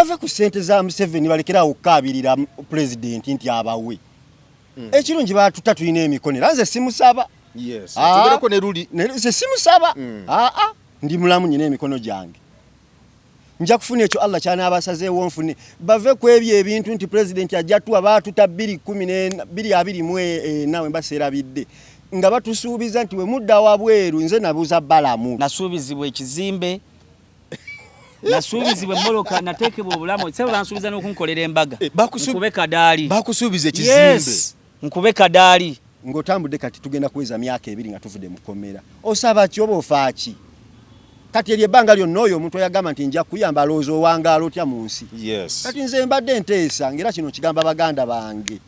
bave ku ssente za Museveni balekera okukabirira president nti abawe ekirungi batuta tulina emikono lanze simusaba yes tugereko ne ruli ne simusaba ndi mulamu nyine emikono gyange nja kufuna ekyo Allah cyane abasazeewo nfune bave ku ebyo ebintu nti president ajjatuwa batuta 2014 nawe mbaserabidde nga batusuubiza nti we mudda wabweru nze nabuza balamu nasuubizibwa ekizimbe nasuubizibwa emmoloka nateekebwa obulamu sebo bansuubiza n'okunkolera embaga nkube kadaali bakusuubiza ekizimbe yes nkube kadaali ng'otambudde kati tugenda kuweza myaka 2 nga tuvudde mu kkomera osaba ki oba ofaaki kati eri ebbanga lyonna oyo omuntu oyagamba nti nja kuyamba alowooza owangaala otya mu nsi yes kati nze mbadde nteesa ngera kino kigamba baganda bange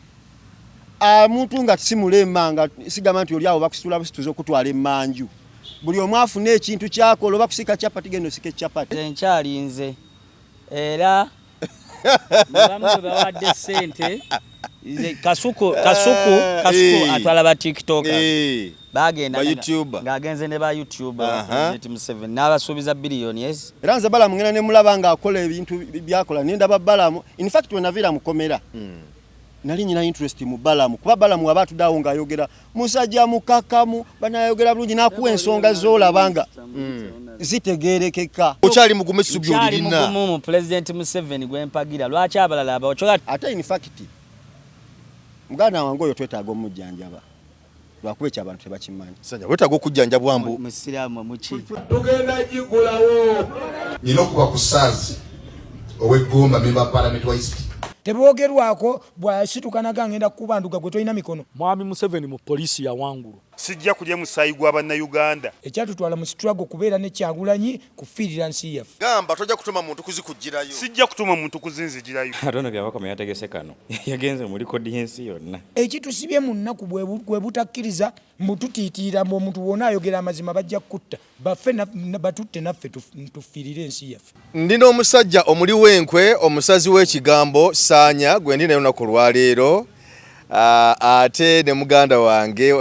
muntu nga simulema nga sigamba nti oli awo bakusitula busituza okutwala emmanju buli omu afuna ekintu kyakola oba kusika capati genda osika ecapati nkyalinze era bamu bawadde ssente kasuku atwala ba TikTok bagenda ng'agenze ne ba YouTube President Museveni n'abasuubiza billioni yes era nze Balamu ngenda ne mulaba ng'akola ebintu byakola nendaba Balamu in fact we navira mukomera nali nyina interest mu Balamu kuba Balamu abatuddawo ng'ayogera musajja mukakamu banayogera bulungi n'akuwa ensonga z'olabanga zitegeerekeka okyali mugumu ekisubi olirina okyali mugumu mu President Museveni gwempagira lwaki abalala abachoka ate in fact muganda wange oyo twetaaga omujjanjaba lwakuba ekyo abantu tebakimanyi sanja wetaaga okujjanjabwa mbu musiraamu muki tugenda gigulawo nina okuba ku saazi ow'eggomba memba parliament wa East tebogerwako bwasitukanaga ngenda kubanduka gwe tolina mikono mwami Museveni mu polisi ya wangulu sijja kulya musayi gw'Abannayuganda ekyatutwala mu struggle kubeera ne Kyagulanyi kufiirira nsi yaffe gamba tojja kutuma muntu kuzikujjirayo sijja kutuma muntu kuzinzigirayo atonda byabakoma yategese kano yagenze muri kodi y'ensi yonna ekitusibye mu nnaku bwe butakkiriza mbututiitira mu omuntu wona ayogera amazima bajja kutta baffe batutte naffe tufiirire ensi yaffe ndina omusajja omuli w'enkwe omusazi w'ekigambo Saanya gwe ndina lunaku lwaleero ate ne muganda wange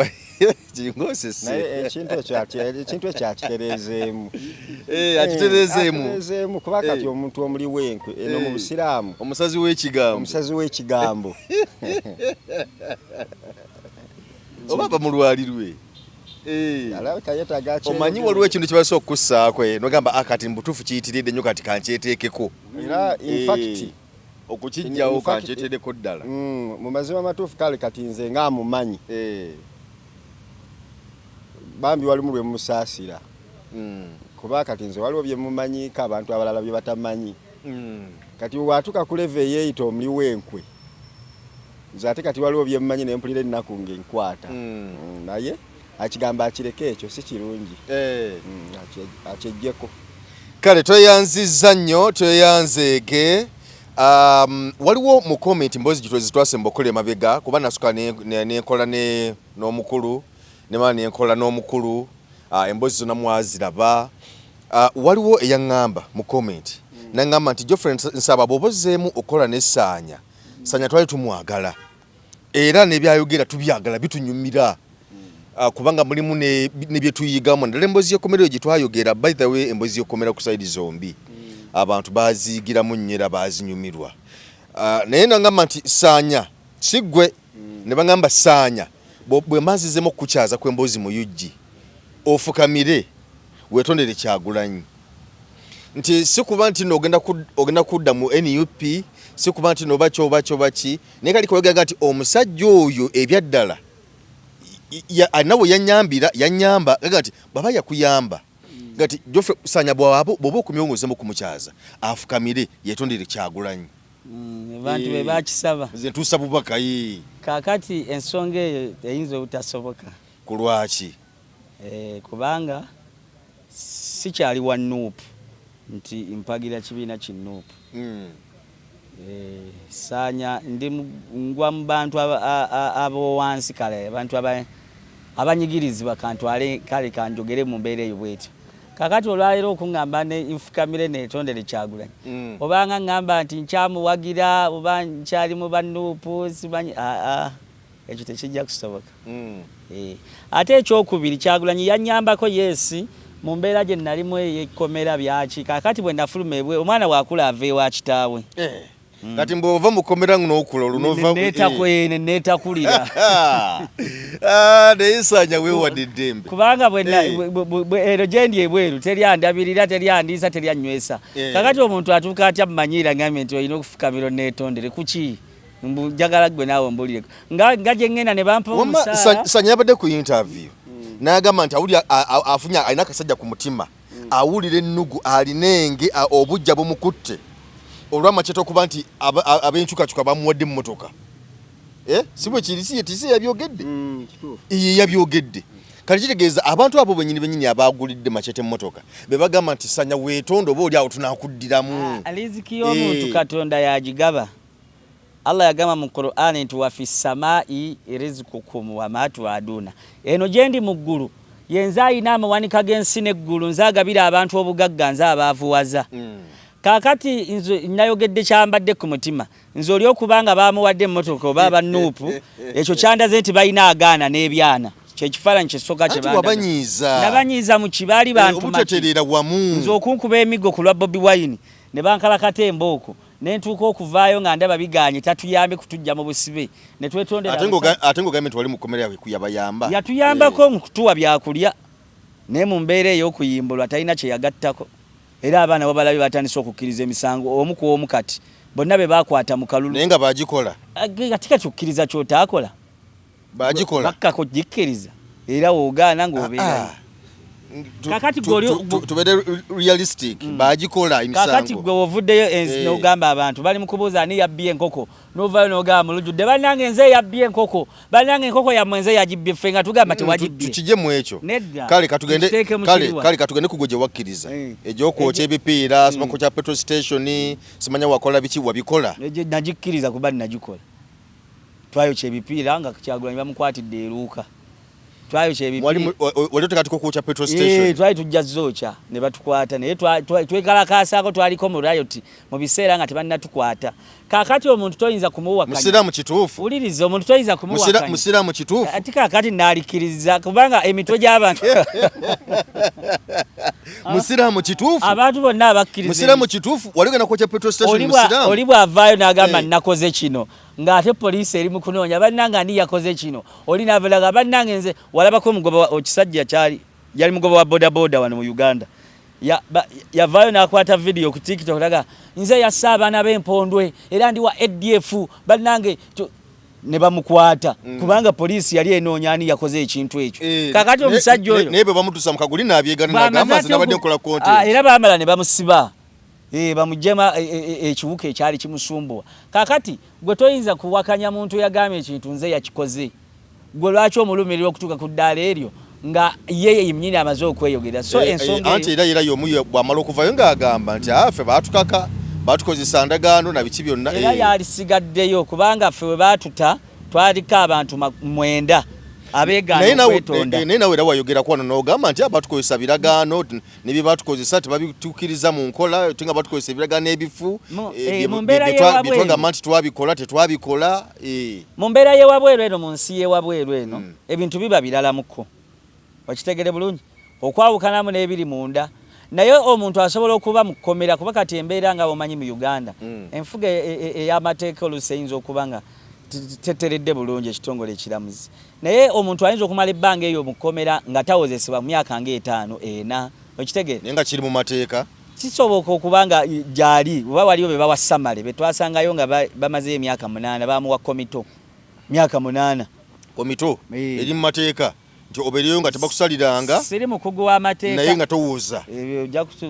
ekintu ekyakitereezeemu akitereezeemu kuba kati omuntu omuli w'enkwe eno mu busiraamu omusazi w'ekigambo oba bamulwalirwe omanyi waliwo ekintu kibalisa okukussaako nogamba akati mbutuufu kiyitiridde nnyo kati kankyeteekeko era infact okukijjawo kankyeteddeko ddala mu mazima amatuufu kale kati nze ngaamumanyi bambi walimu lwe musaasira kuba kati nze waliwo bye mumanyika abantu abalala bye batamanyi kati watuuka ku leve eyeeyita omuli w'enkwe nze ate kati waliwo bye mumanyi ne mpulira ennaku ng'enkwata naye akigamba akireke ekyo si kirungi akyeggyeko kale tweyanzizza nnyo tweyanzeege waliwo mu comment mbozi gitwezitwase mbokole emabega kuba nasuka nenkola n'omukulu nemala nenkola n'omukulu embozi zonna mwaziraba waliwo eyaŋŋamba mu comment naŋŋamba nti Geoffrey Nsaba bw'obozeemu okola ne Saanya twali tumwagala era n'ebyayogera tubyagala bitunyumira kubanga mulimu ne bye tuyigamu naddala emboozi y'ekkomero gye twayogera by the way emboozi y'ekkomera ku sayidi zombi abantu baaziyigiramu nnyo era baazinyumirwa naye naŋŋamba nti Saanya si ggwe ne baŋŋamba Saanya bwe mbanzizemu okukukyaza kw'emboozi mu UG ofukamire weetondere Kyagulanyi nti si kuba nti ogenda kudda mu NUP si kuba nti noba ki naye kali kweyogera nti omusajja oyo ebyaddala nawe yanyamba nti baba yakuyamba gati Geoffrey Saanya bw'oba okumyongozemu kumukyaza afukamire yeetondere Kyagulanyi abantu be bakisaba nze ntuusa bubaka ye kakati ensonga eyo eyinza obutasoboka ku lwaki kubanga sikyali wa Nuupu nti mpagira kibiina ki Nuupu Saanya ndi ngwa mu bantu abowansi kale abantu abanyigirizibwa kantwale kale kanjogere mu mbeera eyo bwetyo kakati olwaleero okuŋŋamba ne nfukamire neetondere Kyagulanyi obanga ŋŋamba nti nkyamuwagira oba nkyali mu baNuupu simanyi ekyo tekijja kusoboka ate ekyokubiri Kyagulanyi yannyambako yesi mu mbeera gye nalimu eyekomera byaki kakati bwe nafuluma ebwe omwana wakula ava ewa kitaawe kati mbw'ova mukomera n'okula olunova netakulira naye Nsanya weewadde eddembe kubanga ero gyendi ebweru teryandabirira teryandiisa teryanywesa kakati omuntu atuuka atya mumanyira ngambe nti olina okufukamira neetondere kuki njagala gwe naawe mbulireko nga gye ŋŋenda ne bampa omusaala. Nsanya yabadde ku interview n'agamba nti afunye alina akasajja ku mutima awulira ennugu alina enge obujja bumukutte olw'amaceta okuba nti ab'enkyukakyuka bamuwadde mu motoka si bwe kiri si yabyogedde yabyogedde kati kitegeeza abantu abo bennyini abaagulidde maceta emmotoka be bagamba nti Nsanya weetonde oba oli awo tunaakuddiramu aliziki y'omuntu Katonda yagigaba. Allah yagamba mu Qur'ani nti wa fis samai rizqukum wa ma tuaduna. Eno gyendi mu ggulu yenze ayina amawanika g'ensi n'eggulu nze agabira abantu obugagga nze abaavuwaza. Kakati nze nayogedde kyambadde ku mutima nze oli okubanga baamuwadde emmotoka oba abanuupu ekyo kyandaze nti balina agaana n'ebyana kyekifaananyi kyesooka kye nabanyiiza mu kibaali bantu obutetereera wamu nze okunkuba emigo ku lwa Bobi Wine ne bankalakata embooko nentuuka okuvaayo nga ndaba biganye tatuyambe kutujja mu busibe ne twetondera ate ng'ogambye nti wali mu kkomera yaabwe yabayamba yatuyambako mu kutuwa byakulya naye mu mbeera ey'okuyimbulwa talina kye yagattako era abaana babalabe batandise okukkiriza emisango omu ku omu kati bonna be bakwata mu kalulu naye nga bagikola ati kati okkiriza kyotaakola bagikola bakkako gikkiriza era woogaana ng'obeerayo kakati tubere realistic bagikola emisango kakati gwe wovuddeyo n'ogamba abantu bali mu kubuuza ani yabbye enkoko n'ovaayo n'ogamba mulujjudde bannange nze yabbye enkoko bannange enkoko yammwe nze yagibbye ffe nga tugamba tewagibbye tukije mu ekyo kale katugende ku gwe gye wakkiriza egy'okwokya ebipiira simako kya petrol station simanya wakola biki wabikola nagikkiriza kuba nagikola twayokya ebipiira nga Kyagulanyi bamukwatidde eruuka wali otekatiko kwokya petrol station twali tujja zookya ne batukwata naye twekalakasaako twaliko mu riot mu biseera nga tebannatukwata kakati omuntu toyinza kumuwakanya musiraamu kituufu uliriza omuntu toyinza kumuwakanya musiraamu kituufu ati kakati naalikiriza kubanga emitwe gy'abantu musiraamu kituufu abantu bonna abakkiriza musiraamu kituufu wali ogenda kwokya petrol station musiraamu oli bw'avaayo n'agamba nakoze kino ng'ate poliisi eri mu kunoonya bannange ani yakoze kino oli n'avulaga bannange nze walabako ekisajja yali mugoba wa bodaboda wano mu Uganda yavaayo n'akwata video ku TikTok laga nze yassa abaana b'empondwe era ndi wa ADF bannange ne bamukwata kubanga poliisi yali enoonya ani yakoze ekintu ekyo kakati omusajja oyo naye bwe bamutuusa mu kaguli n'abyegana n'agamba nze nabadde nkola content era baamala ne bamusiba bamujjema ekiwuka ekyali kimusumbuwa kakati gwe toyinza kuwakanya muntu yagambye ekintu nze yakikoze gwe lwaki omulumirira okutuuka ku ddaala eryo nga yeye yimnyini amaze okweyogera so ensonga anti era yomu bwamala okuvayo ng'agamba nti ffe baatukaka batukozesa ndagaano na biki byonna era yalisigaddeyo kubanga ffe we baatuta twaliko abantu 9 abeegaana okwetonda naye nawe era wayogerako wano n'ogamba nti abatukozesa biragaano ne bye batukozesa tebabituukiriza mu nkola te nga batukozesa ebiragaano ebifu byetwagamba nti twabikola tetwabikola mu mbeera y'ewabweru eno mu nsi y'ewabweru eno ebintu biba biralamuko okitegere bulungi okwawukanamu n'ebiri munda naye omuntu asobola okuba mu kkomera kuba kati embeera nga omanyi mu Uganda enfuga ey'amateeka oluusi eyinza okuba nga teteredde bulungi ekitongole ekiramuzi naye omuntu ayinza okumala ebbanga eyo mu kkomera nga tawozesebwa mu myaka nga 5 4 okitegere naye nga kiri mu mateeka kisoboka okuba nga gyali oba waliwo be bawa samale betwasangayo nga bamazeyo emyaka 8 bamuwa komito myaka 8 komito eri mu mateeka nti obeereyo nga tebakusaliranga siri mukugu w'amateeka naye nga towuuza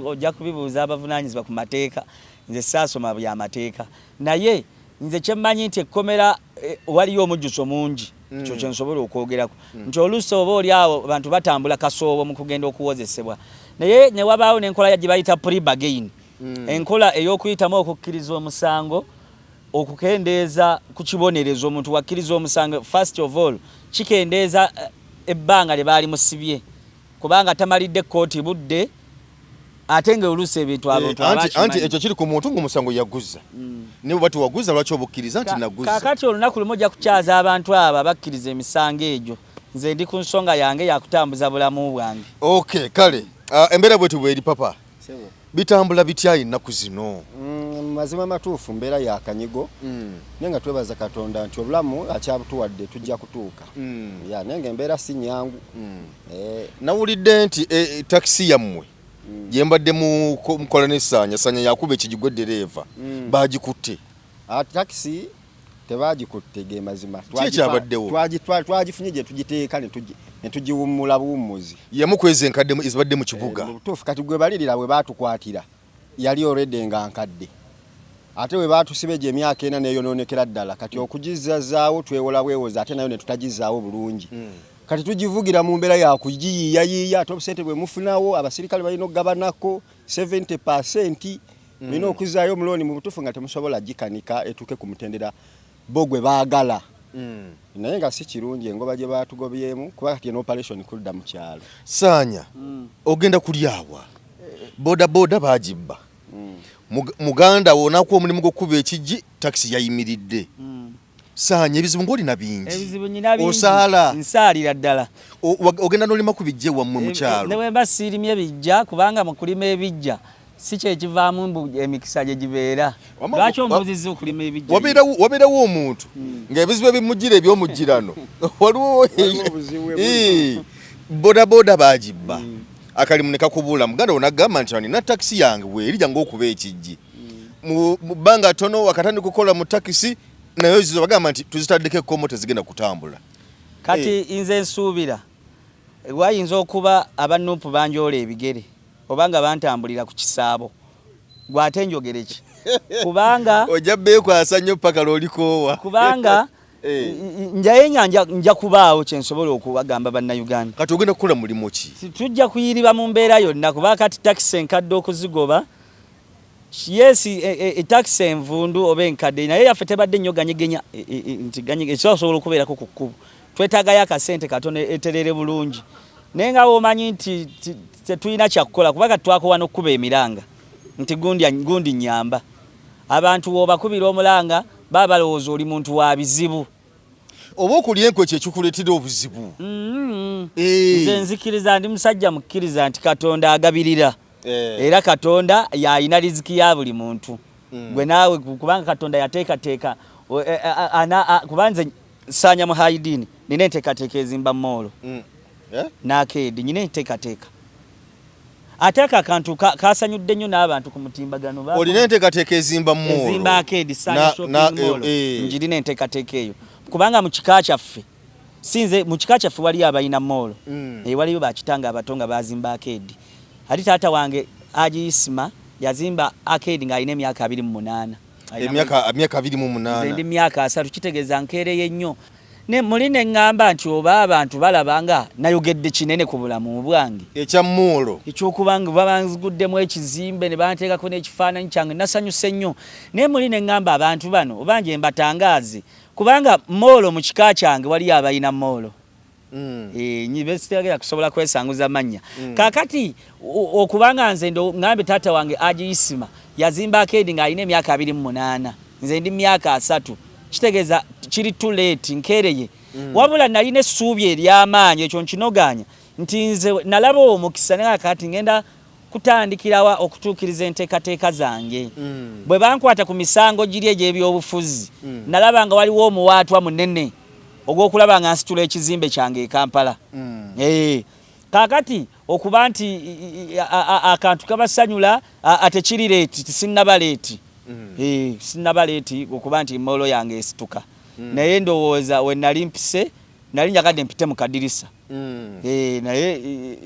ojja kubibuuza abavunaanyizibwa ku mateeka nze saasoma byamateeka naye nze kyemmanyi nti ekkomera waliyo omujjuso mungi ekyo kyensobola okwogerako nti oluusi oba oli awo abantu batambula kasoobo mu kugenda okuwozesebwa naye ne wabaawo n'enkola gye bayita pre-bargain enkola ey'okuyitamu okukkiriza omusango okukendeeza ku kibonerezo omuntu wakkiriza omusango first of all kikendeeza ebbanga lye baali musibye kubanga tamalidde kooti budde ate nga oluusi ebintu abantu anti ekyo kiri ku muntu ng'omusango yaguza ne bwe bati waguza lwaki obukkiriza nti naguza kakati olunaku lumu ojja kukyaza abantu abo abakkiriza emisango egyo nze ndi ku nsonga yange yakutambuza bulamu bwange okay kale Embeera bwetu bweri papa. Bitambula bitya ennaku zino? Mazima matuufu mbeera ya kanyigo. Naye nga twebaza Katonda nti obulamu akyabutuwadde tujja kutuuka. Naye nga embeera si nyangu. Nawulidde nti taxi yammwe gye mbadde mukola n'essaanya yakuba ekigigwe ddereeva baagikutte. Taxi tebagikutte ge mazima. Twagifunye gye tugiteeka ne tugiwummula buwummuzi. Yamukweza enkadde ezibadde mu kibuga. Tuufu kati gwe balirira bwe baatukwatira yali already nga nkadde. Ate we baatusibe gye emyaka ena neeyonoonekera ddala kati okugizzazaawo twewola bwewoza ate nayo ne tutagizaawo bulungi. Kati tugivugira mu mbeera ya kugiyiiyayiiya ate obusente bwe mufunawo abasirikale balina okugabanako 70%. Nina okuzaayo omulooni mu butuufu nga temusobola gikanika etuuke ku mutendera bo gwe baagala. Naye nga si kirungi engoba gye baatugobyemu kuba kati operation kudda mu kyalo. Saanya ogenda kulyawa boda baagibba. Muganda wonaku omulimu gw'okkuba ekijji taxi yayimiridde. Saanya ebizibu ng'olina bingi. Ebizibu nyina bingi. Osaala. Nsaalira ddala. Ogenda n'olima ku bijje wammwe mu kyalo. Ne bwe mba siirimye bijja kubanga mu kulima ebijja si kyekivaamu emikisa gye gibeera. Lwaki ombuzizza okulima ebijja? Wabeerawo omuntu ng'ebizibu ebimujjira ebyomujjirano waliwo bodaboda baagibba. Akalimu ne kakubuula muganda onagamba nti nina taxi yange weerija ng'okuba ekijji. Mu bbanga ttono wakatandika kukola mu taxi nayo zizo bagamba nti tuzitaddeko ekkomo tezigenda kutambula. Kati nze nsuubira wayinza okuba abannupu banjoola ebigere obanga bantambulira ku kisaabo gwate njogere ki kubanga ojja beekwasa nnyo paka lw'olikoowa kubanga njaye nja kubaawo kyensobola okubagamba bannayuganda. Kati ogenda kukola mulimu ki? Tujja kuyiriba mu mbeera yonna kuba kati takisi enkadde okuzigoba. Yes, taxi envundu oba enkadde naye yaffe tebadde nnyo ganyegenya nti ekisobola okubeerako ku kkubo. Twetaagayo akasente katono eterere bulungi. Naye nga omanyi nti tetulina kyakukola kuba kati twakowa n'okkuba emiranga nti gundi nyamba. Abantu w'obakubira omulanga baba balowooza oli muntu wa bizibu. Oba okulya enkwe kyekikuleetera obuzibu. Nze nzikiriza ndi musajja mukkiriza nti Katonda agabirira. Era Katonda yalina riziki ya buli muntu. Gwe naawe kubanga Katonda yateekateeka kubanze Saanya mu Haidini nina enteekateeka ezimba moolo. Nakedi nina enteekateeka. Ate akantu kasanyudde nnyo n'abantu ku mutimbagano. Olina enteekateeka ezimba moolo. Ezimba akedi Saanya shopping mall. Njirina enteekateeka eyo. Kubanga mu kika kyaffe sinze mu kika kyaffe wali abayina moolo. Waliyo bakitanga abatonga bazimba akedi. Ati taata wange Haji Isma yazimba arcade nga alina emyaka 28. Emyaka 28. Nze ndi myaka 3 kitegeeza nkeereye nnyo. Ne muline ngamba nti oba abantu balabanga nayogedde kinene ku bulamu bwange. Ekya moolo. Ekyokubanga babanziguddemu ekizimbe ne banteekako n'ekifaananyi kyange nasanyuse nnyo. Ne muline ngamba abantu bano obanje mbatangaaze kubanga moolo mu kika kyange wali abayina moolo. Nyibesitagera kusobola kwesanguza mannya. Kakati okubanga nze ndo ngambe taata wange Haji Isma yazimba akedi nga alina emyaka 28. Nze ndi myaka 3. Kitegeeza kiri too late nkereye. Wabula nalina essuubi ery'amaanyi ekyo nkinoganya nti nze nalaba omukisa ne kakati ngenda kutandikirawa okutuukiriza enteekateeka zange. Bwe bankwata ku misango giri egy'ebyobufuzi nalaba nga waliwo omuwaatwa munene ogw'okulaba nga nsitula ekizimbe kyange e Kampala. Kakati okuba nti akantu kabasanyula ate kiri leeti tisinaba leeti. Sinaba leeti okuba nti moolo yange esituka. Naye ndowooza we nali mpise nali njagadde mpite mu kadirisa. Naye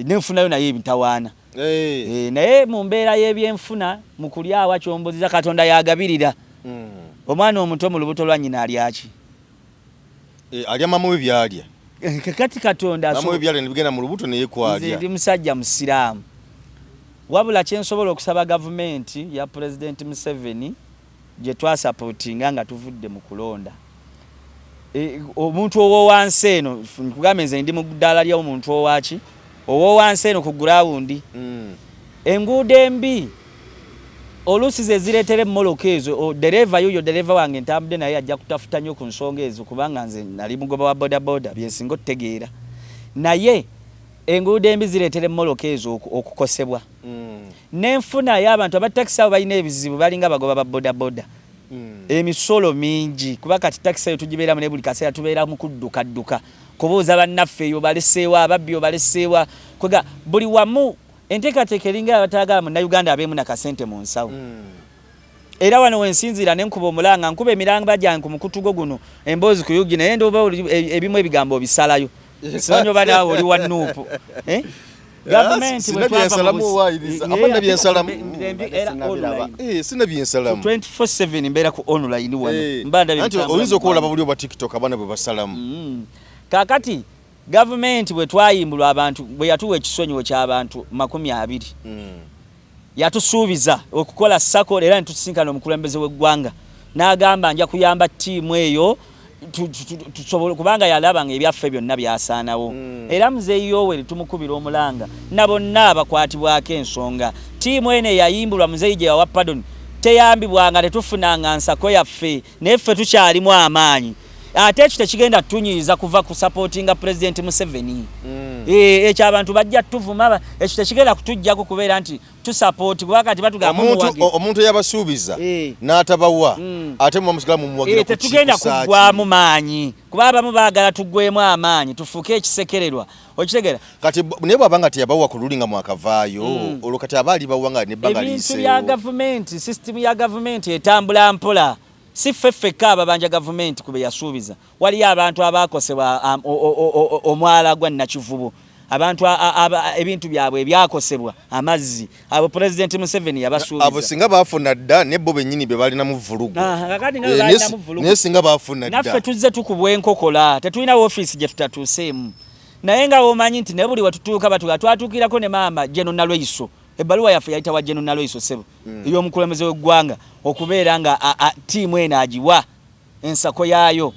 nenfunayo naye ebitawaana. Naye mu mbeera y'ebyenfuna mu kulyawa kyomboziza Katonda yagabirira. Omwana omuto mu lubuto lwa nnyina alyaki? Alya mama we byalya. Kati Katonda mama we byalya nibigenda mu lubuto naye kwalya. Nze ndi musajja musiraamu. Wabula kyensobola okusaba gavumenti ya President Museveni gye twasupportinga nga tuvudde mu kulonda. Omuntu owowansi eno nkugambe nze ndi mu ddaala lya omuntu owaki owowansi eno ku ground. Enguudo embi oluusi ze zireetere mmoloka ezo dereva yoyo dereva wange ntambudde naye ajja kutafuta nnyo ku nsonga ezo kubanga nze nali mugoba wa bodaboda byensinga otutegeera. Naye enguudo embi zireetera emmoloka ezo okukosebwa n'enfuna y'abantu abatakisi abo balina ebizibu balinga bagoba ba bodaboda emisolo mingi kuba kati takisi eyo tugibeeramu ne buli kaseera tubeera mu kuddukadduka kubuuza bannaffe eyo baleseewa ababbi baleseewa kwega buli wamu enteekateeka eringa abatagala munnayuganda abeemu nakasente mu nsawo era wano wensinziira nenkuba omulanga nkuba emiranga gyange ku mukutugo guno emboozi ku yugi naye ndoba ebimu ebigambo bisalayo simanyi oba naawe oli wa nuupu gavumenti bwe twava mu sina byensalamu 24/7 mbeera ku online wano mbanda anti oyinza okulaba buli oba TikTok abaana bwe basalamu kakati gavumenti bwe twayimbulwa abantu bwe yatuwa ekisonyiwo ky'abantu 20 yatusuubiza okukola sako era netusinkana omukulembeze w'eggwanga n'agamba nja kuyamba ttiimu eyo tusobola kubanga yalabanga ebyaffe byonna byasaanawo era muzeeyi Yoweri tumukubira omulanga na bonna abakwatibwako ensonga ttiimu eno eyayimbulwa muzeeyi gye yawa pardon teyambibwanga tetufunanga nsako yaffe naye ffe tukyalimu amaanyi ate ekyo tekigenda tunyiiza kuva ku supportinga President Museveni ekyo abantu bajja tuvuma ekyo tekigenda kutujjako kubeera nti tusupport kubakati batugamba omuntu eyabasuubiza n'atabawa ate mubamusigala mumuwagira tetugenda kuggwamu maanyi kuba abamu baagala tuggwemu amaanyi tufuuke ekisekererwa okitegera kati naye bw'abanga teyabawa ku lulinga mwakavaayo olwo kati aba alibawa nga nebbanga liyiseewo ebintu bya gavumenti sisitimu ya gavumenti etambula mpola si ffeffekka ababanja gavumenti kube yasuubiza waliyo abantu abaakosebwa omwala gwa Nakivubo abantu ebintu byabwe ebyakosebwa amazzi abo President Museveni yabasuubiza abo singa baafuna dda ne bo bennyini be balina mu vulugu naye singa baafuna dda naffe tuzze tukubwa enkokola tetulina woofiisi gye tutatuuseemu naye nga womanyi nti ne buli wetutuuka batuga twatuukirako ne maama General Nalweyiso ebbaluwa yaffe yayita wa General Nalweyiso Ssebo ey'omukulembeze w'eggwanga okubeera nga ttiimu eno agiwa ensako yaayo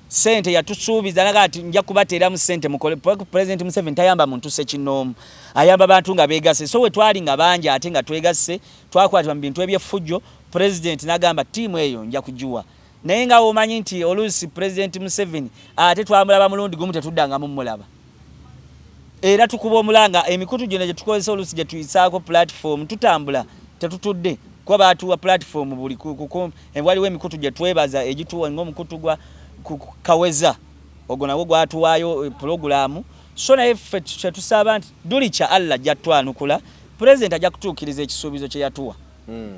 sente yatusuubiza naga ati nja kubateeramu sente mukole President Museveni tayamba muntu sekinoomu ayamba bantu nga beegase so we twali nga bangi ate nga twegasse twakwatibwa mu bintu eby'effujjo President n'agamba ttiimu eyo nja kugiwa naye nga omanyi nti oluusi President Museveni ate twamulaba mulundi gumu tetuddangamu mulaba era tukuba omulanga emikutu gyonna gye tukozesa oluusi gye tuyisaako platform tutambula tetutudde kuba baatuwa platform buli waliwo emikutu gye twebaza egituwa ng'omukutu gwa Kaweza ogwo nagwo gwatuwaayo pulogulaamu so naye ffe kyetusaba nti duli kya Allah jatwanukula President ajja kutuukiriza ekisuubizo kye yatuwa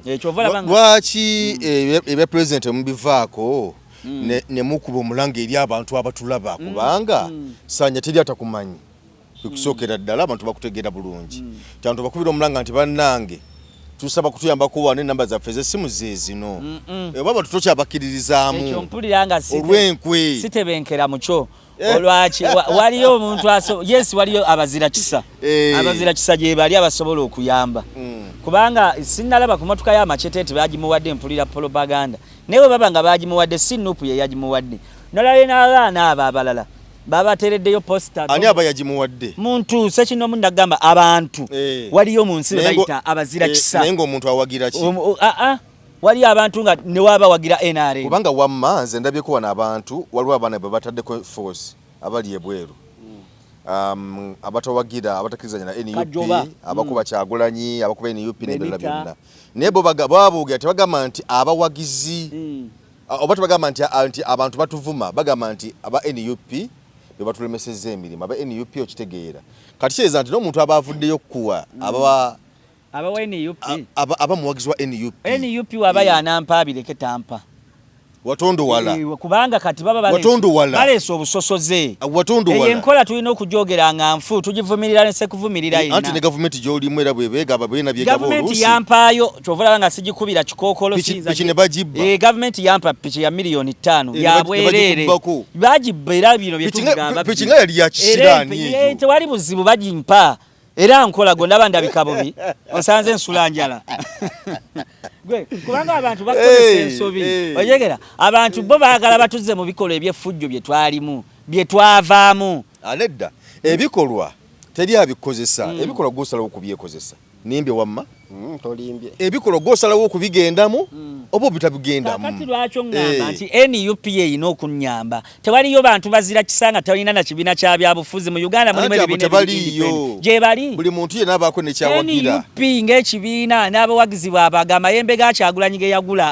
ekyo lwaki ebya President mubivaako ne mukuba omulanga eri abantu abatulaba kubanga sanya teri atakumanyi okusookera ddala abantu bakutegeera bulungi tantu bakubira omulanga nti bannange tusaba kutuyambako wane namba zaffe z'essimu zeezino baba tutokyabakiririzaamu ekyo mpuliranga olw'enkwe sitebenkera mukyo olwaki waliyo omuntu yes waliyo abazira kisa abazira kisa gye bali abasobola okuyamba kubanga sinnalaba ku motoka y'amacetete bagimuwadde mpulira propaganda naye baba nga bagimuwadde si nupu ye yagimuwadde nolaye n'abaana abo abalala babatereddeyo posta ani aba yagimuwadde muntu sekinomu ndagamba abantu waliyo mu nsi bayita abazira kisa naye ng'omuntu awagira ki waliyo abantu nga ne waba wagira NRA kubanga wamma nze ndabyeko wano abantu waliwo abaana be bataddeko force abali ebweru abatawagira abatakkirizanya na NUP abakuba Kyagulanyi abakuba NUP n'ebirala byonna naye bo baboogira tebagamba nti abawagizi oba tebagamba nti abantu batuvuma bagamba nti aba NUP be batulemesezza emirimu aba NUP okitegeera kati kyeza nti n'omuntu aba avuddeyo kuwa abawa NUP aba muwagizi wa NUP waba yanampa abireke tampa watondo wala kubanga kati baba baleese obusosoze enkola tulina okujogera nga nfu tugivumirira nese kuvumirira ina anti ne gavumenti gy'olimu era bwebegaba balina byegaba oluusi gavumenti yampaayo kyovulaba nga sigikubira kikookolo piki ne bagibba gavumenti yampa piki ya $5,000,000 yabwerere bagibba era bino byetugamba piki nga yali ya kisiraani eyo tewali buzibu bagimpa era nkola gondaba ndabika bubi osanze nsula njala kubanga abantu bakozesa ensobi oyegera abantu bo baagala batuze mu bikolwa eby'effujjo bye twalimu bye twavaamu nedda ebikolwa teri abikozesa ebikolwa gusalawo kubyekozesa nimbe wamma Tolimbye. Ebikolo gosalawo okubigendamu oba bitabigendamu. Kakati lwaki ngamba nti NUPA ino okunyamba. Tewaliyo bantu bazira kisanga tawina na kibina kya byabufuzi mu Uganda mulimu ebibina je bali. Buli muntu yena abako ne kyawagira. NUPA ng'ekibiina n'abawagizi baabagamba mayembe gakyagulanyi ge yagula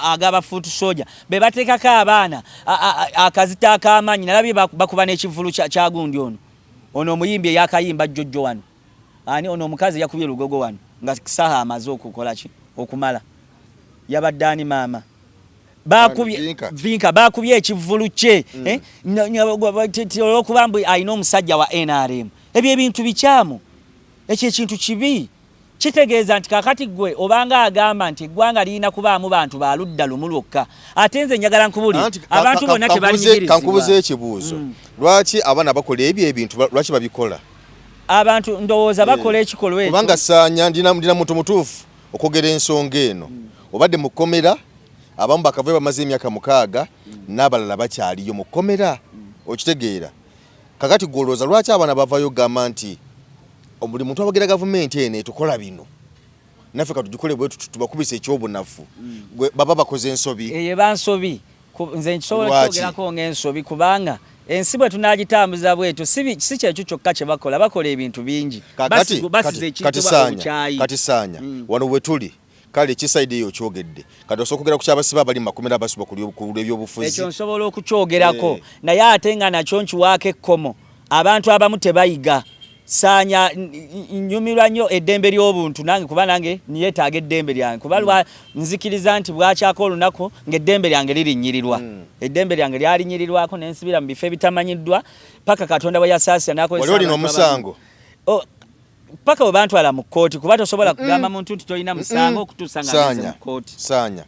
agaba foot soldier. Be bateekako abaana akazita ak'amaanyi nalabye bakuba n'ekivulu kya gundi ono. Ono omuyimbi yakayimba jjojjo wano. Ani ono omukazi yakubye lugogo wano. Nga kisaha amaze okukola ki okumala yabaddaani maama bakubye vinka bakubye ekivulu kye okubambu ayina omusajja wa NRM ebyo ebintu bikyamu ekyo ekintu kibi kitegeeza nti kakati gwe obanga agamba nti eggwanga lirina kubaamu bantu baludda lumu lwokka ate nze njagala nkubulira abantu bonna tebalinyigirizibwa. Kankubuze ekibuuzo lwaki abaana bakola ebyo ebintu lwaki babikola? Abantu ndowooza bakola ekikolwa ekyo kubanga saanya ndina muntu mutuufu okwogera ensonga eno obadde mu kkomera abamu bakava bamaze emyaka 6 n'abalala bakyaliyo mu kkomera okitegeera kakati gwolooza lwaki abaana bavayo gamba nti buli muntu abagira gavumenti eno etukola bino naffe katugikole bwe tubakubisa ekyobunafu baba bakoze ensobi eye bansobi nze nkisobola okwogerako ng'ensobi kubanga ensi bwe tunagitambuza bwetu si kyekyo kyokka kye bakola ebintu bingi basize kati saanya wano bwe tuli kale ekisaidi eyo kyogedde kati osobola okugera ku kyabasiba abali mu makomera abasiba ku ebyobufuzi ekyo nsobola okukyogerako naye ate nga nakyo nkiwaako ekkomo abantu abamu tebayiga saanya nyumirwa nnyo eddembe ly'obuntu nange kuba nange niyetaaga eddembe lyange kuba nzikiriza nti bwakyako olunaku ng'eddembe lyange lirinnyirirwa eddembe lyange lyalinyirirwako nensibira mu bifo ebitamanyiddwa paka Katonda bwe yasaasira n'akozesa wali olina omusango paka bwe bantwala mu kkooti kuba tosobola kugamba muntu nti tolina musango okutuusa nga ageze mu kkooti. Saanya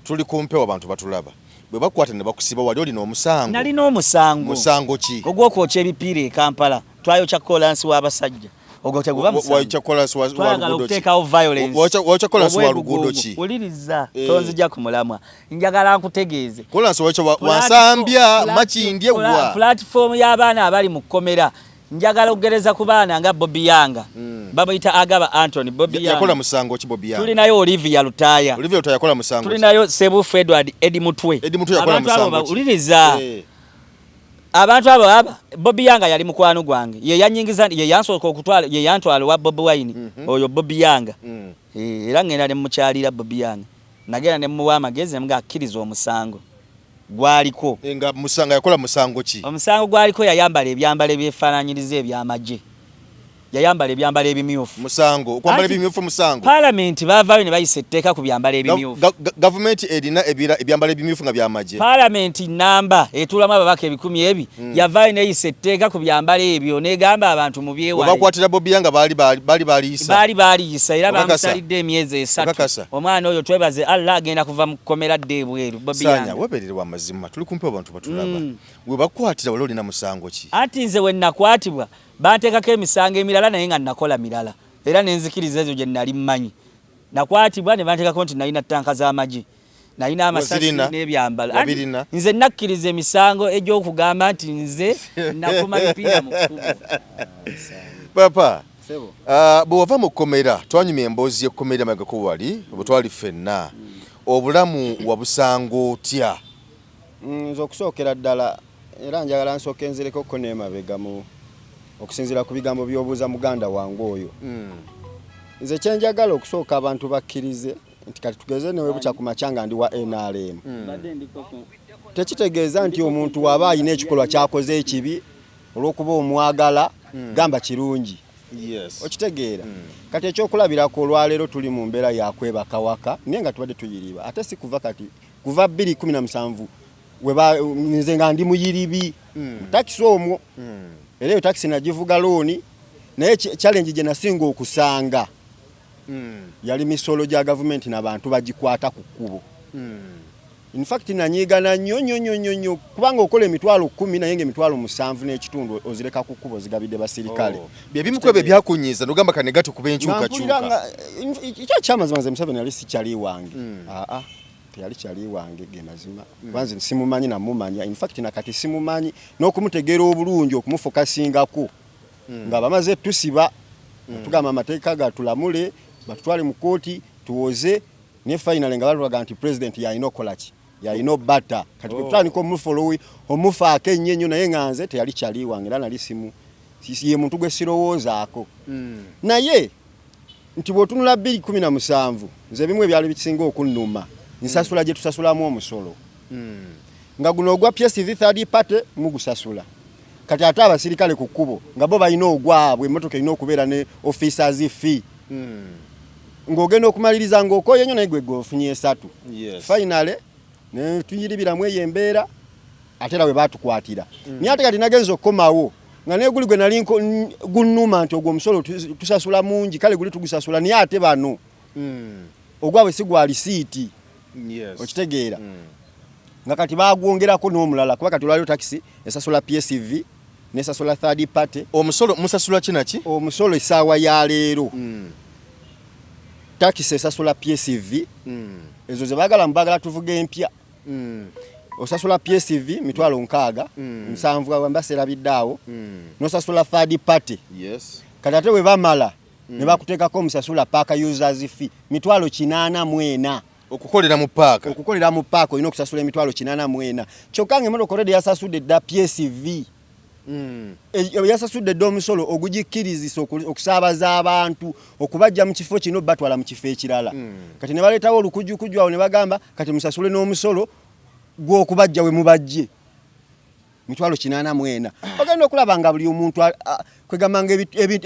tuli kumpewo abantu batulaba bwe bakwata ne bakusiba wali olina omusango? Nalina omusango. Musango ki? Ogw'okwokya ebipiira e Kampala twayokya kolansi w'abasajja ogwo teguba musango. Wayokya kolansi wa luguudo ki? Okuteekawo violence. Wayokya kolansi wa luguudo ki? Wuliriza tonzija ku mulamwa njagala nkutegeeze. Kolansi wayokya wasambya makindye gwa platform y'abaana abali mu kkomera njagala okugereza ku baana nga Bobby Yanga babayita Agaba Anthony Bobby Yanga yakola musango ki Bobby Yanga? Tulinayo Olivia Lutaya yakola musango. Tulinayo Sebufu Edward Eddie Mutwe yakola musango. Uliriza abantu abo Bobby Yanga yali mukwano gwange ye yanyingiza ye yansooka okutwala ye yantwala wa Bobby Wine oyo Bobby Yanga era ngenda ne mukyalira Bobby Yanga nagenda ne muwa amagezi mga akkiriza omusango gwaliko nga musanga yakola musango ki? Omusango gwaliko yayambala ebyambalo ebyefaananyiriza ebyamagye yayambala ebyambalo ebimyufu musango okwambala ebimyufu musango Parliament bavayo ne bayisa etteeka ku byambalo ebimyufu government erina ebyambalo ebimyufu nga byamagye Parliament namba etulamu ababaka 10,000 yavayo ne yisa etteeka ku byambalo ebyo negamba abantu mu byewale bakwatira Bobby Yanga bali yisa era bamusalidde emyezi 3 omwana oyo twebaze Allah agenda kuva mu kkomera dde bweru Bobby Yanga. Saanya webererwa amazima tuli kumpe abantu batulaba we bakwatira wali olina musango ki? Ati nze we nakwatibwa banteekako emisango emirala naye nga nakola mirala era nenzikiriza ezo gye nali mmanyi nakwatibwa ne banteekako nti nalina ttanka z'amagi nalina amasasi n'ebyambalo nze nakkiriza emisango egy'okugamba nti nze nakuma mipiira mu kkubo. Papa bwe wava mu kkomera twanyumya emboozi y'ekkomera magako wali bwe twali ffenna obulamu wabusango otya? Nze okusookera ddala era njagala nsooke nzirekoko n'emabegamu okusinziira ku bigambo by'obuuza muganda wange oyo nze kyenjagala okusooka abantu bakkirize nti kati tugeze newe bukya ku makyanga ndi wa NRM tekitegeeza nti omuntu waba ayina ekikolwa kyakoze ekibi olw'okuba omwagala gamba kirungi okitegeera kati ekyokulabirako olwaleero tuli mu mbeera yakwebaka waka naye nga tubadde tuyiriba ate si kuva kati kuva 2017 nze nga ndi muyiribi takisi omwo era eyo takisi nagivuga looni naye challenge gye nasinga okusanga yali misolo gya gavumenti n'abantu bagikwata ku kkubo in fact nanyiigana nnyo kubanga okola emitwalo 10 naye ng'emitwalo 7 n'ekitundu ozireka ku kkubo zigabidde basirikale byebimu ku ebyo byakunyiiza nogamba kanegati kuba enkyukakyuka ekyo kyamazima nze Museveni yali si kyali wange teyali kyali wange ge mazima kwanza simumanyi namumanya in fact nakati simumanyi n'okumutegeera obulungi okumufokasingako nga bamaze tusiba tugamba amateeka gatulamule batutwale mu kooti tuwoze ne final nga balwaga nti president yalina okola ki yalina obbata kati kutandika omufolowi omufaako ennyo naye nganze teyali kyali wange era nali simu ye muntu gwe sirowoozaako naye nti bw'otunula 2017 nze bimwe byali bikisinga okunnuma nsasula gye tusasulamu omusolo nga guno ogwa PSV third party mugusasula kati ate abasirikale ku kkubo nga bo balina ogwabwe emmotoka erina okubeera ne officers fee ng'ogenda okumaliriza ng'okoye nnyo naye gwe ofunye 3 finale ne tuyiribiramu eyo embeera ate era we baatukwatira naye ate kati nagenza okukomawo nga naye guli gwe nali gunnuma nti ogwo omusolo tusasula mungi kale guli tugusasula naye ate bano ogwabwe si gwa lisiiti okitegeera nga kati bagwongerako n'omulala kuba kati olwaliyo takisi esasula PSV nesasula third party omusolo musasula kinaki omusolo essaawa ya leero takisi esasula PSV ezo ze bagala tuvuga empya osasula PSV mitwalo 6 7 wambasera biddaawo nosasula third party kati ate we bamala ne bakuteekako omusasula paaka users fee mitwalo 84 okukolera mu paaka olina okusasula emitwalo 84 kyokka ng'emmotoka already yasasudde dda PSV yasasudde dda omusolo ogugikkirizisa okusaabaza abantu okubajja mu kifo kino batwala mu kifo ekirala kati ne baleetawo olukujjukujju awo ne bagamba kati musasule n'omusolo gw'okubajja we mubajje mitwalo 84 bagenda okulaba nga buli omuntu kwegamba nga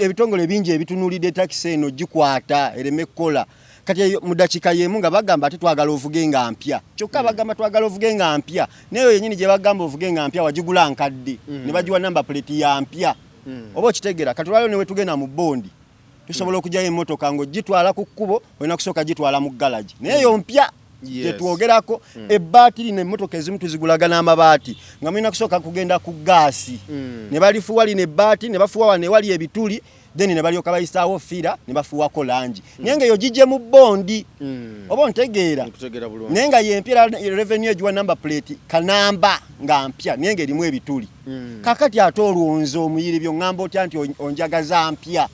ebitongole bingi ebitunulidde takisi eno gikwata ereme kkola kati mu dakiika y'emu nga bagamba ate twagala ovuge nga mpya kyokka bagamba twagala ovuge nga mpya nayo yennyini gye bagamba ovuge nga mpya wagigula nkadde ne bagiwa namba plate ya mpya oba okitegeera kati olwaliyo ne we tugenda mu bondi tusobola okugyayo emmotoka ng'ogitwala ku kkubo olina kusooka gitwala mu galagi naye yo mpya tetwogerako ebbaati lino emmotoka ezimu tuzigulaga n'amabaati nga mulina kusooka kugenda ku gaasi ne balifuwa lino ebbaati ne bafuwa wano ewali ebituli then ne balyoka bayisaawo fira ne bafuwako langi naye nga eyo gijje mu bondi oba ontegeera naye nga yempya revenue egiwa number plate kanamba nga mpya naye nga erimu ebituli kakati ate olwonze omuyiri byo ngamba otya nti onjagaza mpya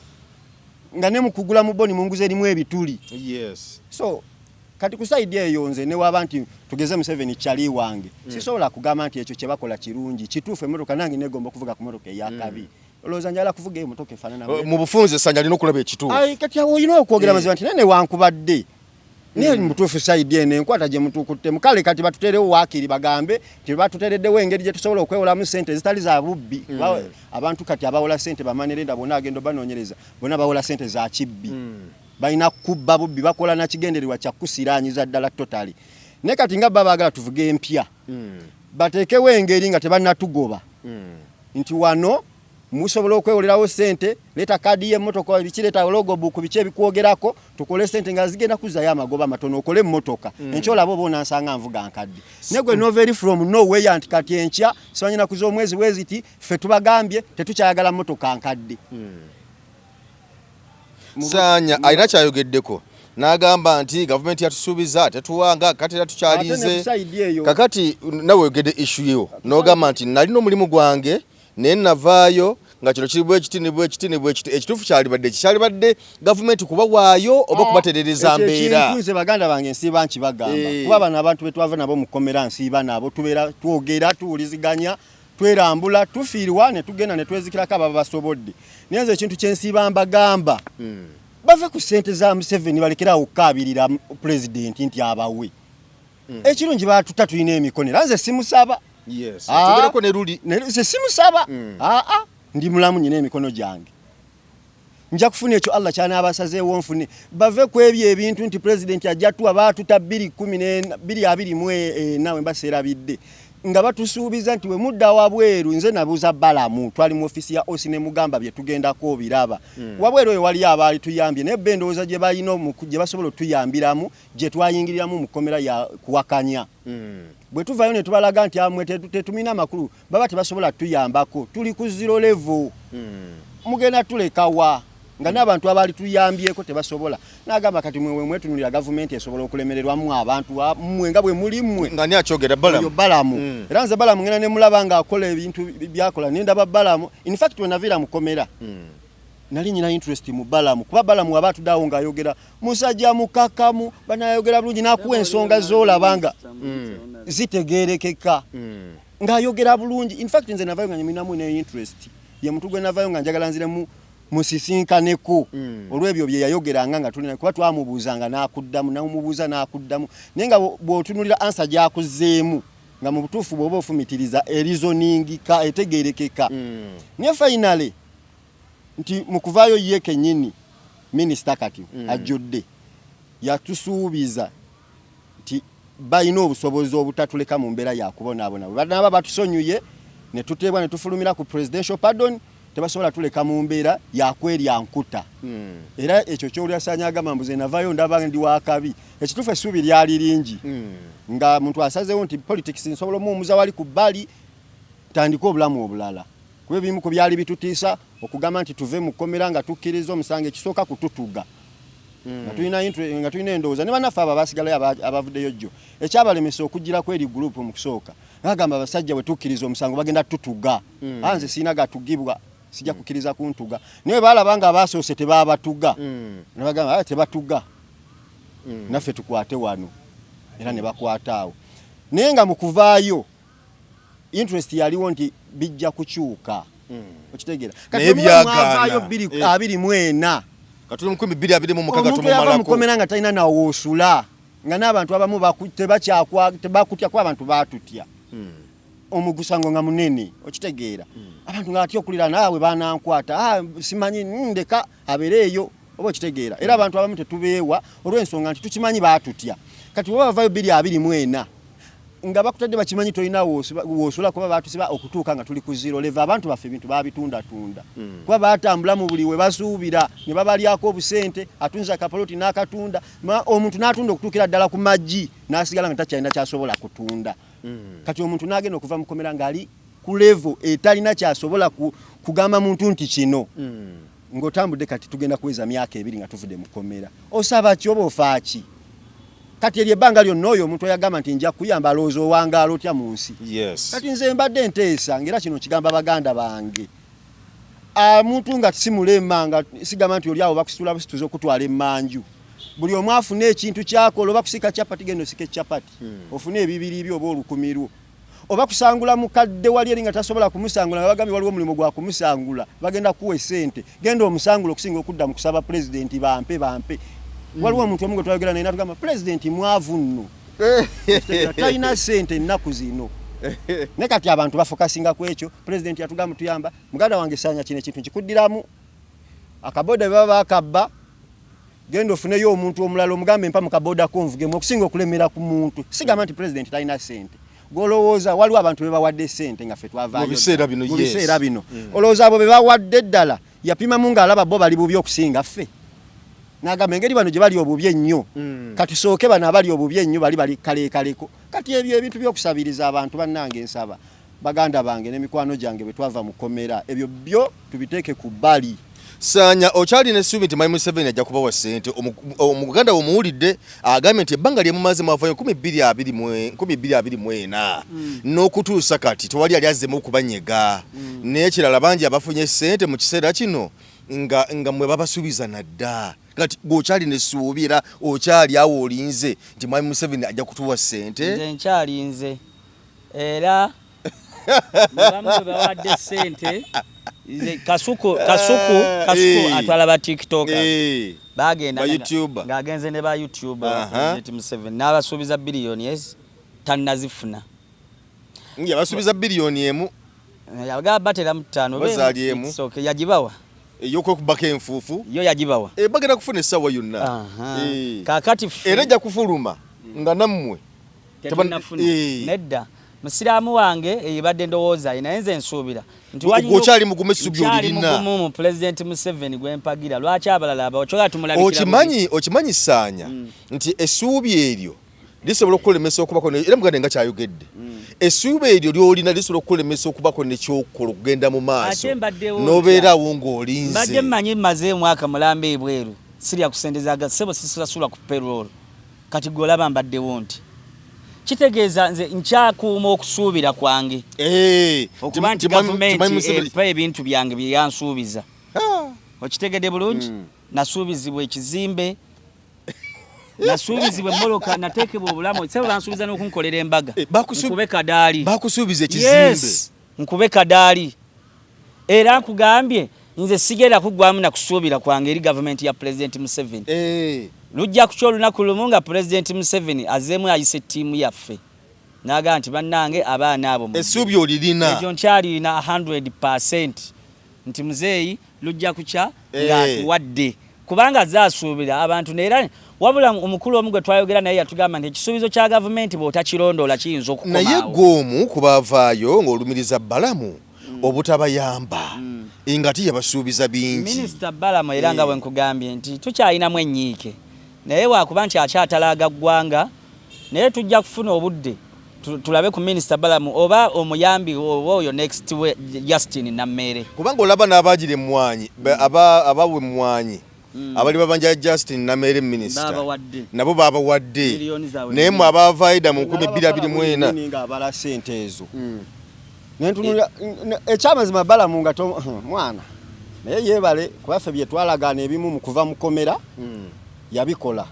nga ne mukugula mu bondi munguza erimu ebituli so kati kusaidi eyo nze ne waba nti tugeze mu 7 kyali wange sisobola kugamba nti ekyo kye bakola kirungi kituufu emmotoka nange negomba okuvuga ku mmotoka eyakabi olowooza njala kuvuga emmotoka efaanana mu bufunze sanja alina okulaba ekituufu kati awo olina okwogera mazima nti nene wankubadde naye mutuufu saidi eno enkwata gye mutuukutte mukale kati batuteerewo waakiri bagambe nti batuteereddewo engeri gye tusobola okwewolamu ssente ezitali za bubbi abantu kati abawola ssente bamanerenda bonna agenda banoonyereza bonna bawola ssente za kibbi balina kubba bubbi bakola na kigendererwa kya kusiraanyiza ddala totali naye kati nga baagala tuvuge empya bateekewo engeri nga tebannatugoba nti wano musobola okwewolerawo ssente leeta kaadi y'emmotoka bikireeta logo book biki ebikwogerako tukole ssente nga zigenda kuzzayo amagoba matono okole emmotoka enkya olaba oba onansanga nvuga nkadde ne gwe no very from nowhere nti kati enkya sibanyina kuza omwezi weziti ffe tubagambye tetukyayagala mmotoka nkadde Sanya alina kyayogeddeko n'agamba nti gavumenti yatusuubiza tetuwanga kati era tukyalize kakati nawe oyogedde issue yo n'ogamba nti nalina omulimu gwange naye navaayo nga kino kiri bwekiti ekituufu kyalibadde gavumenti kuba waayo oba kubaterereza mbeera nze baganda bange nsiiba nkibagamba kuba bano abantu betwava nabo mukomera nsiiba nabo tubeera twogera tuwuliziganya twerambula tufiirwa ne tugenda ne twezikirako ababa basobodde naye nze ekintu kyensiiba mbagamba bave ku ssente za Museveni balekerawo okukaabirira pulezidenti nti abawe ekirungi batuta tulina emikono era nze simusaba tugerako ne luli nze simusaba ndi mulamu nyina emikono gyange nja kufuna ekyo Allah kyanabasazeewo nfune bave ku ebyo ebintu nti pulezidenti ajja tuwa baatuta 2024 nawe mbaseerabidde nga batusuubiza nti we mudda wabweru nze nabuuza Balamu twali mu ofisi ya Osi ne mugamba bye tugendako biraba wabweru eyo wali abaali tuyambye naye bendowooza gye balina gye basobola tuyambiramu gye twayingiriramu mu kkomera ya kuwakanya bwe tuvayo ne tubalaga nti amwe tetumina makulu baba tebasobola tuyambako tuli ku zero level mugenda tulekawa nga n'abantu abaali tuyambyeko tebasobola n'agamba kati mwe mwetunulira gavumenti esobola okulemererwamu abantu mmwe nga bwe muli mmwe nga ni akyogera Balamu era nze Balamu ngenda ne mulaba nga akola ebintu byakola ne ndaba Balamu in fact we naviira mukomera nali nyina interest mu Balamu kuba Balamu abantu dawo nga yogera musajja mukakamu banayogera bulungi nakuwa ensonga zolabanga zitegerekeka nga yogera bulungi. In fact nze navayo nga nyinamu ne interest ye mutugwe navayo nga njagala nzire mu musisinkaneko olwebyo bye yayogeranga nga tulina kuba twamubuuzanga n'akuddamu namubuuza n'akuddamu naye nga bw'otunulira answer gy'akuzeemu nga mu butuufu bw'oba ofumitiriza erizoningika etegerekeka. Naye finally nti mu kuvaayo ye kennyini minisita kati ajjudde yatusuubiza nti balina obusobozi obutatuleka mu mbeera yakubonaabona banaba batusonyuye ne tuteebwa ne tufulumira ku presidential pardon tebasobola tuleka mu mbeera yakwerya nkuta. Era ekyo ky'olyasanya agamba mbuze navayo ndaba ndi wakabi ekituufu essuubi lyali lingi nga muntu asazeewo nti politics nsobola omuwumuza wali ku bbali tandika obulamu obulala kuba ebimu ku byali bitutiisa okugamba nti tuve mu kkomera nga tukkiriza omusango ekisooka kututuga nga tulina endowooza ne bannaffe abo abasigalayo abavuddeyo jjo ekyabalemesa okugira ku eri gurupu mu kusooka bagamba abasajja bwe tukkiriza omusango bagenda tutuga nze siina gatugibwa sijja kukkiriza kuntuga naye baalaba nga abaasoose tebaabatuga ne bagamba tebatuga naffe tukwate wano era ne bakwata awo naye nga mu kuvaayo interest yaliwo nti bijja kukyuka okitegeera kati mwavaayo 24 katuli 2026 tumumalako mukomera nga talina nawoosula nga n'abantu abamu tebakutya kuba abantu baatutya omugusango nga munene okitegeera abantu nga atya okulira naawe banankwata simanyi ndeka abeereeyo oba okitegeera era abantu abamu tetubeewa olw'ensonga nti tukimanyi baatutya kati bwe bavaayo 24 nga bakutadde bakimanyi tolina woosula kuba batusiba okutuuka nga tuli ku zero level abantu baffe ebintu babitunda kuba batambula mu buli we basuubira ne babalyako obusente atunza kapaloti n'akatunda omuntu n'atunda okutuukira ddala ku maggi n'asigala nga takyalina kyasobola kutunda kati omuntu n'agenda okuva mukomera ng'ali ku level etalina kyasobola kugamba muntu nti kino ng'otambudde kati tugenda kuweza myaka 2 nga tuvudde mukomera osaba ki oba ofaaki kati eri ebbanga lyonna oyo omuntu oyagamba nti nja kuyamba alowooza owangaala otya mu nsi kati nze mbadde nteesa ng'era kino kigamba baganda bange muntu nga simulema nga sigamba nti oli awo bakusitula busituza okutwala emmanju buli omu afune ekintu kyakola oba kusika capati genda osika ecapati ofune ebibiri byo oba olukumi lwo oba kusangula mukadde wali eri nga tasobola kumusangula nga bagambye waliwo omulimu gwa kumusangula bagenda kuwa esente genda omusangula okusinga okudda mu kusaba pulezidenti bampe waliwo omuntu omu gwe twayogera naye natugamba pulezidenti mwavu nno talina sente ennaku zino ne kati abantu bafokasinga ku ekyo pulezidenti yatugamba tuyamba muganda wange sanya kino ekintu nkikuddiramu akaboda baba bakabba genda ofuneyo omuntu omulala omugambe mpa mu kaboda konvugemu okusinga okulemera ku muntu sigamba nti pulezidenti talina sente golowooza waliwo abantu be bawadde sente nga ffe twavaayo mu biseera bino olowooza abo be bawadde ddala yapimamu ng'alaba bo bali bubi okusinga ffe nagamba engeri bano gye bali obubi ennyo katusooke bano abali obubi ennyo bali kalekaleko kati ebyo ebintu by'okusabiriza abantu bannange nsaba baganda bange n'emikwano gyange bwe twava mu kkomera ebyo byo tubiteeke ku bbali. Sanya okyalina essuubi nti Mike Museveni ajja kubawa ssente omuganda omuwulidde agambye nti ebbanga lye mumaze mwavayo 2024 n'okutuusa kati tewali yali azzeemu okubanyega n'ekirala bangi abafunye ssente mu kiseera kino nga mwe babasuubiza nadda kati gwokyalina essuubi era okyali awo olinze nti Mike Museveni ajja kutuwa ssente. Nze nkyalinze era bamu bawadde ssente Kasuku atwala ba TikTok bagenda ng'agenze ne ba YouTube President Museveni n'abasuubiza biliyoni tannazifuna yabasuubiza biliyoni emu yagaba batera mu 5 yagibawa ey'okwekubako enfuufu yo yagibawa bagenda kufuna essaawa yonna kakati era ejja kufuluma nga nammwe nedda musiraamu wange eyibadde ndowooza naye nze nsuubira nti okyali mugumu essuubi olirina mu President Museveni gwempagira lwaki abalala abachoka tumulabikira okimanyi Sanya nti essuubi eryo lisobola okulemesa okubako era muganda nga kyayogedde essuubi eryo lyolina lisobola okulemesa okubako nekyokola okugenda mu maaso n'obeerawo ng'olinze mbadde mmanyi mmaze mwaka mulambe ebweru sirya kusendezaaga sebo sisasula ku payroll kati golaba mbaddewo nti kitegeeza nze nkyakuuma okusuubira kwange okuba nti gavumenti empa ebintu byange bye yansuubiza okitegedde bulungi nasuubizibwa ekizimbe nasuubizibwa emmoloka nateekebwa obulamu sebo bansuubiza n'okunkolera embaga nkube kadaali bakusuubiza ekizimbe nkube kadaali era nkugambye nze sigenda kuggwamu na kusuubira kwange eri gavumenti ya President Museveni lujja kuca olunaku lumu nga President Museveni azeemu ayise ttiimu yaffe naga nti bannange abaana abo essuubi olirina ekyo nkyalirina 100% nti muzeeyi lujja kuca nga atuwadde kubanga zaasuubira abantu neera wabula omukulu omu gwe twayogera naye yatugamba nti ekisuubizo kya gavumenti bw'otakirondoola kiyinza okukomaawo naye gw'omu kubaavaayo ng'olumiriza Balamu obutabayamba engati yabasuubiza bingi Minisita Balamu era nga bwe nkugambye nti tukyalinamu ennyiike naye waakuba nti akyatalaaga ggwanga naye tujja kufuna obudde tulabe ku Minisita Balamu oba omuyambi oyo next Justin Nammere kubanga olaba n'abaagire emmwanyi abawe emmwanyi abali babanja Justin Nammere Minisita nabo baabawadde naye mwe abaavaida mu 2024 nga abala ssente ezo nentunula ekyamazima Balamu nga mwana naye yeebale kubaffe bye twalagaana ebimu mu kuva mu komera yabikola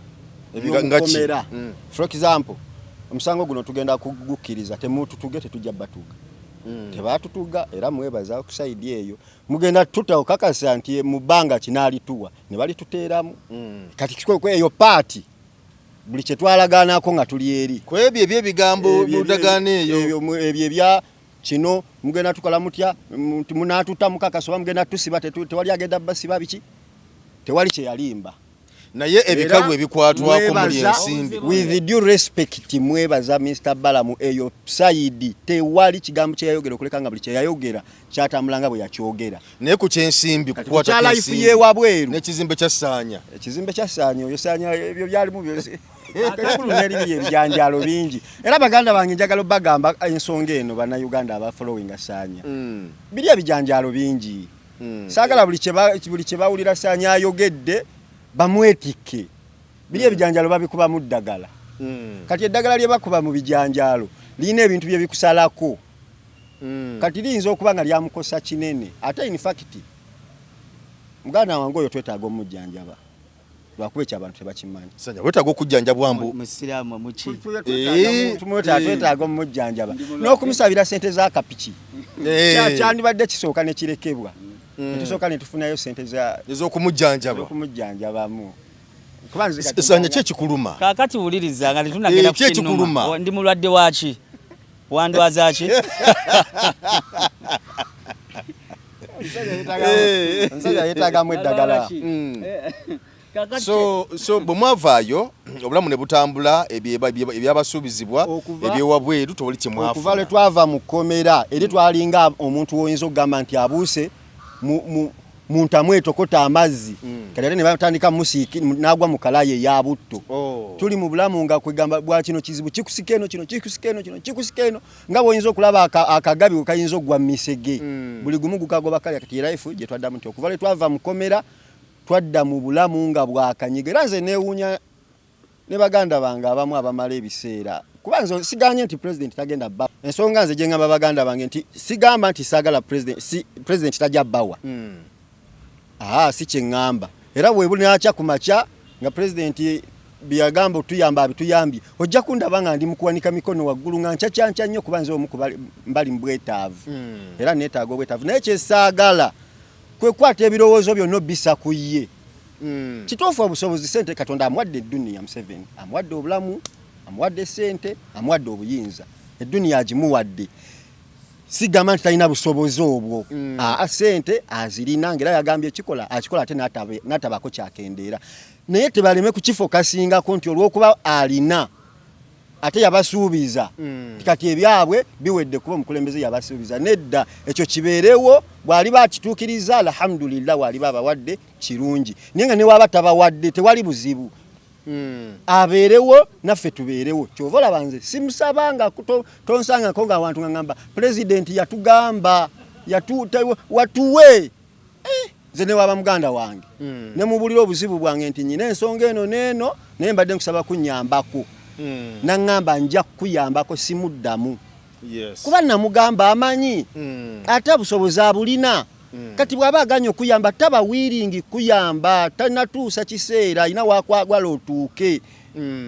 eby'omukomera for example omusango guno tugenda kugukkiriza temututuge tetujja batuga tebatutuga era mwebaza okusaidi eyo mugenda tuta okakasa nti mu bbanga kinaalituwa ne balituteeramu kati kikwe eyo paati buli kye twalagaanako nga tuli eri kwebyo ebyebigambo mutagaana eyo ebyo ebya kino mugenda tukola mutya munaatuta mukakaso mugenda tusiba tewali agenda basiba biki tewali kye yalimba naye ebikalu ebikwatwako muli ensimbi with due respect mwebaza Mr. Balamu eyo saidi tewali kigambo kye yayogera okuleka nga buli kye yayogera kyatambulanga bwe yakyogera naye ku kyensimbi kukwata life ye wabweru n'ekizimbe kya Ssaanya ekizimbe kya Ssaanya oyo Ssaanya ebyo byalimu byose neri ebijanjalo bingi era baganda bange njagala bagamba ensonga eno bannayuganda aba following Ssaanya biri ebijanjalo bingi saagala buli kye bawulira Ssaanya ayogedde bamwetike biri ebijanjalo babikuba mu ddagala kati eddagala lye bakuba mu bijanjalo lina ebintu bye bikusalako kati liyinza okuba nga lyamukosa kinene ate in fact muganda wange oyo twetaaga omujjanjaba lwakuba ekyo abantu tebakimanyi Ssaanya wetaaga okujjanjabwa mbu musiraamu muki twetaaga omujjanjaba n'okumusabira ssente za kapiki kyandibadde kisooka ne kirekebwa tusooka ne tufunayo ssente ez'okumujjanjabamu Ssaanya ki ekikuluma kaakati wuliriza nga tetunagenda kukinuma ndi mulwadde waki wandwaza ki nsajja yeetaagamu eddagala so bwe mwavaayo obulamu ne butambula ebyabasuubizibwa ebyewabweru tewali kye mwafuna okuva lwe twava mu kkomera eri twalinga omuntu woyinza okugamba nti abuuse muntamu etokota amazzi kati ate ne batandika musiiki n'agwa mu kalaye ya butto tuli mu bulamu nga kwegamba bwa kino kizibu kikusika eno kino kikusika eno kino kikusika eno nga bw'oyinza okulaba akagabi we kayinza okugwa mu misege buli gumu gukagoba kalya kati life gye twaddamu nti okuva lwe twava mu kkomera twadda mu bulamu nga bwakanyiga era nze neewuunya ne baganda bange abamu abamala ebiseera kuba nze siganye nti president tagenda bba ensonga nze gye ngamba baganda bange nti sigamba nti saagala president tajja bbawa si kye ŋŋamba era bwe bunakya ku makya nga president byagamba otuyamba abituyambye ojja kundaba nga ndi mukuwanika mikono waggulu nga nkyakyankya nnyo kuba nze omu mbali mu bwetaavu era neetaaga obwetaavu naye kyesaagala kwe kwata ebirowoozo byonna obisa ku ye kituufu obusobozi ssente Katonda amuwadde edduniya Museveni amuwadde obulamu amuwadde ssente amuwadde obuyinza edduniya agimuwadde sigamba nti talina busobozi obwo ssente azirina ngera yagambye akikola ate n'atabako kyakendeera naye tebaleme kukifokasingako nti olw'okuba alina ate yabasuubiza kati ebyabwe biwedde kuba omukulembeze yabasuubiza nedda ekyo kibeerewo bw'aliba akituukiriza alhamdulillah bw'aliba abawadde kirungi naye nga ne waba tabawadde tewali buzibu abeerewo naffe tubeerewo kyova olaba nze simusabanga tonsangako nga abantu nga ngamba pulezidenti yatugamba watuwe nze ne waba muganda wange ne mubulira obuzibu bwange nti nyina ensonga eno n'eno naye mbadde nkusaba kunnyambako naŋŋamba nja kukuyambako simuddamu kuba namugamba amanyi ate obusobozi abulina kati bwaba aganye okuyamba taba wiringi kuyamba tanatuusa kiseera ina wakwagwala otuuke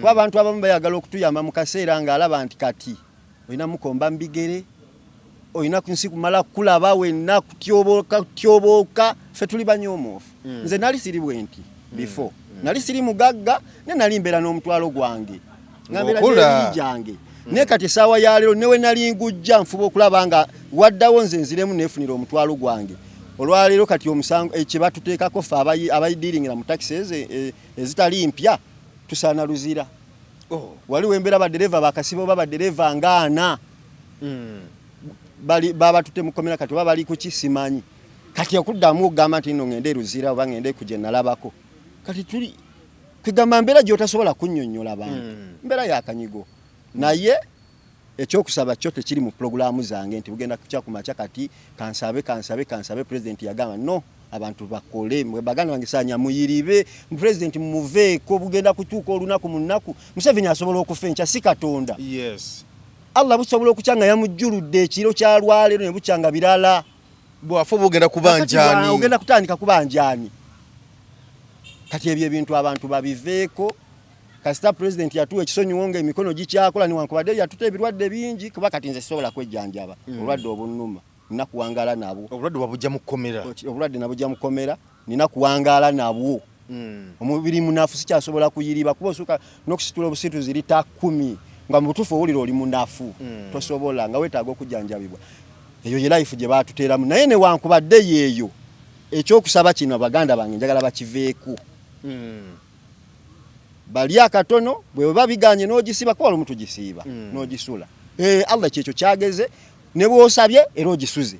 kwa abantu abamu bayagala okutuyamba mu kaseera ng'alaba nti kati olina mukomba mbigere olina kunsi kumala kulaba wenna kutyobooka ffe tuli banyoomoofu nze nali siri bwenti before nali siri mugagga ne nali mbeera n'omutwalo gwange ngambera n'eri gyange ne kati essaawa ya leero newe nali ngujja nfuba okulaba nga waddawo nze nziremu neefunira omutwalo gwange olwaleero kati omusango kye batuteekako ffe abayidiringira mu taxes ezitali mpya tusaana luzira waliwo embeera badereva bakasiba oba badereva ngaana baba tutemukomera kati oba bali kukisimanyi kati okuddamu okugamba nti nno ngende luzira oba ngende kugye nalabako kati tuli kwegamba mbeera gy'otasobola kunnyonnyola bantu mbeera yakanyigo naye ekyokusaba kyo tekiri mu pulogulaamu zange nti bugenda kukya ku makya kati kansabe pulezidenti yagamba no abantu bakole baganda bange saanya muyiribe pulezidenti mumuveeko bugenda kutuuka olunaku mu nnaku Museveni asobola okufa enkya si Katonda Allah busobola okukyanga yamujjuludde ekiro kya lwaleero ne bukyanga birala bwafa bugenda kubanjani ogenda kutandika kubanjani kati ebyo ebintu abantu babiveeko kasita president yatuwa ekisonyiwo nga emikono gikyakola niwankubadde yatuta ebirwadde bingi kuba kati nze sisobola kwejjanjaba obulwadde obunnuma nina kuwangaala nabwo obulwadde wabujja mu kkomera obulwadde nabujja mu kkomera nina kuwangaala nabwo omubiri munafu sikyasobola kuyiriba kuba osuka n'okusitula obusituzi lita 10 nga mu butuufu owulira oli munafu tosobola nga weetaaga okujjanjabibwa eyo ye life gye baatuteeramu naye newankubadde yeeyo ekyokusaba kino baganda bange njagala bakiveeko bali akatono bwe babiganye n'ogisiba kuba omuntu gisiiba n'ogisula Allah kyekyo kyageze ne bw'osabye era ogisuze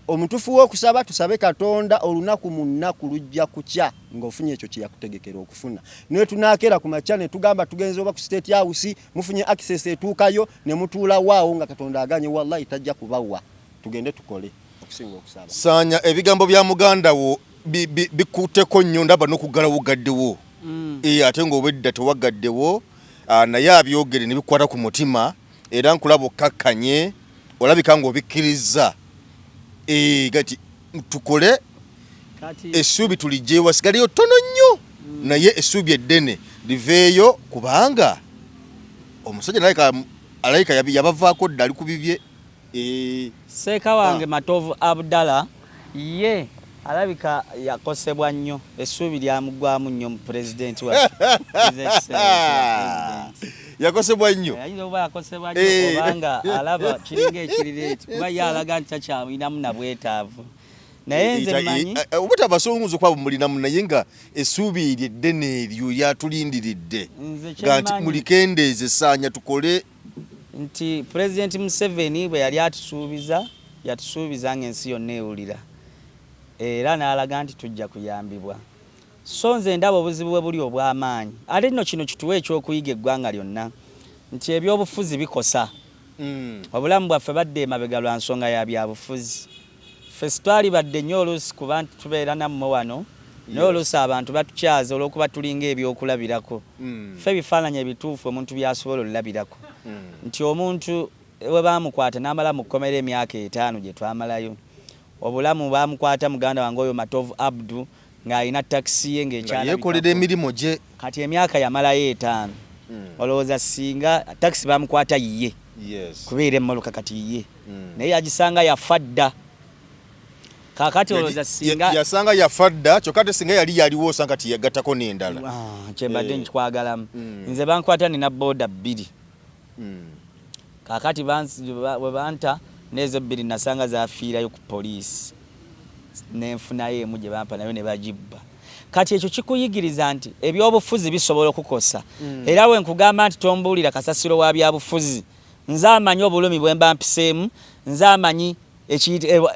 omutufu w'okusaba tusabe Katonda olunaku mu nnaku lujja kukya ng'ofunye ekyo kye yakutegekera okufuna naye tunaakeera ku makya ne tugamba tugenze oba ku state house mufunye access etuukayo ne mutuula waawo nga Katonda aganye wallahi tajja kubawa tugende tukole okusinga okusaba saanya ebigambo bya muganda wo bikutteko nnyo ndaba n'okugala wugaddewo ate ng'obwedda tewagaddewo naye abyogere ne bikwata ku mutima era nkulaba okkakkanye olabika ng'obikkiriza gati tukole essuubi tulijje wasigaleyo tono nnyo naye essuubi eddene liveeyo kubanga omusajja alayika yabavaako dda ali ku bibye seeka wange Matovu Abdallah ye alabika yakosebwa nnyo essuubi lyamugwamu nnyo mu pulezidenti wa yakosebwa nnyo yakosebwa nnyo kubanga alaba kiringa ekirireeti kuba ye alaga nti takyamulinamu na bwetaavu naye nze mmanyi obutabasonguza okuba bumulinamu naye nga essuubi eryo eddene eryo lyatulindiridde nga nti mulikendeeze saanya tukole nti pulezidenti Museveni bwe yali yatusuubiza ng'ensi yonna ewulira era n'alaga nti tujja kuyambibwa so nze ndaba obuzibu bwe buli obw'amaanyi ate nno kino kituwa ekyokuyiga eggwanga lyonna nti ebyobufuzi bikosa obulamu bwaffe badde emabega lwa nsonga ya byabufuzi ffe sitwali badde nnyo oluusi kuba nti tubeera nammwe wano naye oluusi abantu batukyaza olw'okuba tulinga ebyokulabirako ffe ebifaananyi ebituufu omuntu byasobola olulabirako nti omuntu we baamukwata n'amala mu kkomera emyaka 5 gye twamalayo obulamu bamukwata muganda wange oyo Matovu Abdu ng'alina takisi ye ng'ekyekolera emirimu gye kati emyaka yamalayo 5 olowooza singa takisi bamukwata yiye kubeera emmoloka kati yiye naye yagisanga yafa dda kakati olowooza singa yasanga yafa dda kyokka ate singa yali yaliwo osanga tiyagattako n'endala kyembadde nkikwagalamu nze bankwata nina booda 2 kakati bwe banta nezo 2 nasanga zafiirayo ku poliisi nenfunayo emu gye bampa nayo ne bagibba kati ekyo kikuyigiriza nti ebyobufuzi bisobola okukosa era we nkugamba nti tombuulira kasasiro wa byabufuzi nze amanyi obulumi bwe mba mpiseemu nze amanyi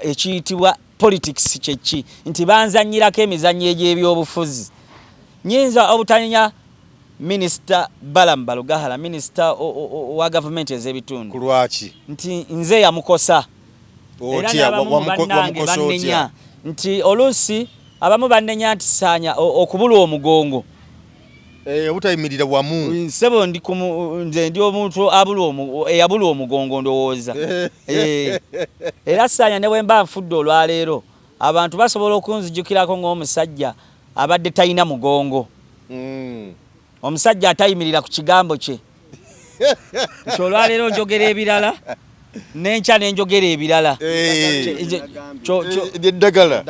ekiyitibwa politics kyeki nti banzanyirako emizannyo egy'ebyobufuzi nyinza obutanya Minister Balaam Balugahala Minister wa government ez'ebitundu kulwaki nti nze yamukosa era wamukosa bannenya nti oluusi abamu bannenya nti saanya okubula omugongo obutayimirira wamu. Sebo nze ndi omuntu eyabula omugongo ndowooza. Era saanya ne bwe mba nfudde olwaleero abantu basobola okunzijukirako ng'omusajja abadde talina mugongo. Omusajja atayimirira ku kigambo kye. Ekyo olwaleero njogera ebirala n'enkya n'enjogera ebirala. Eddagala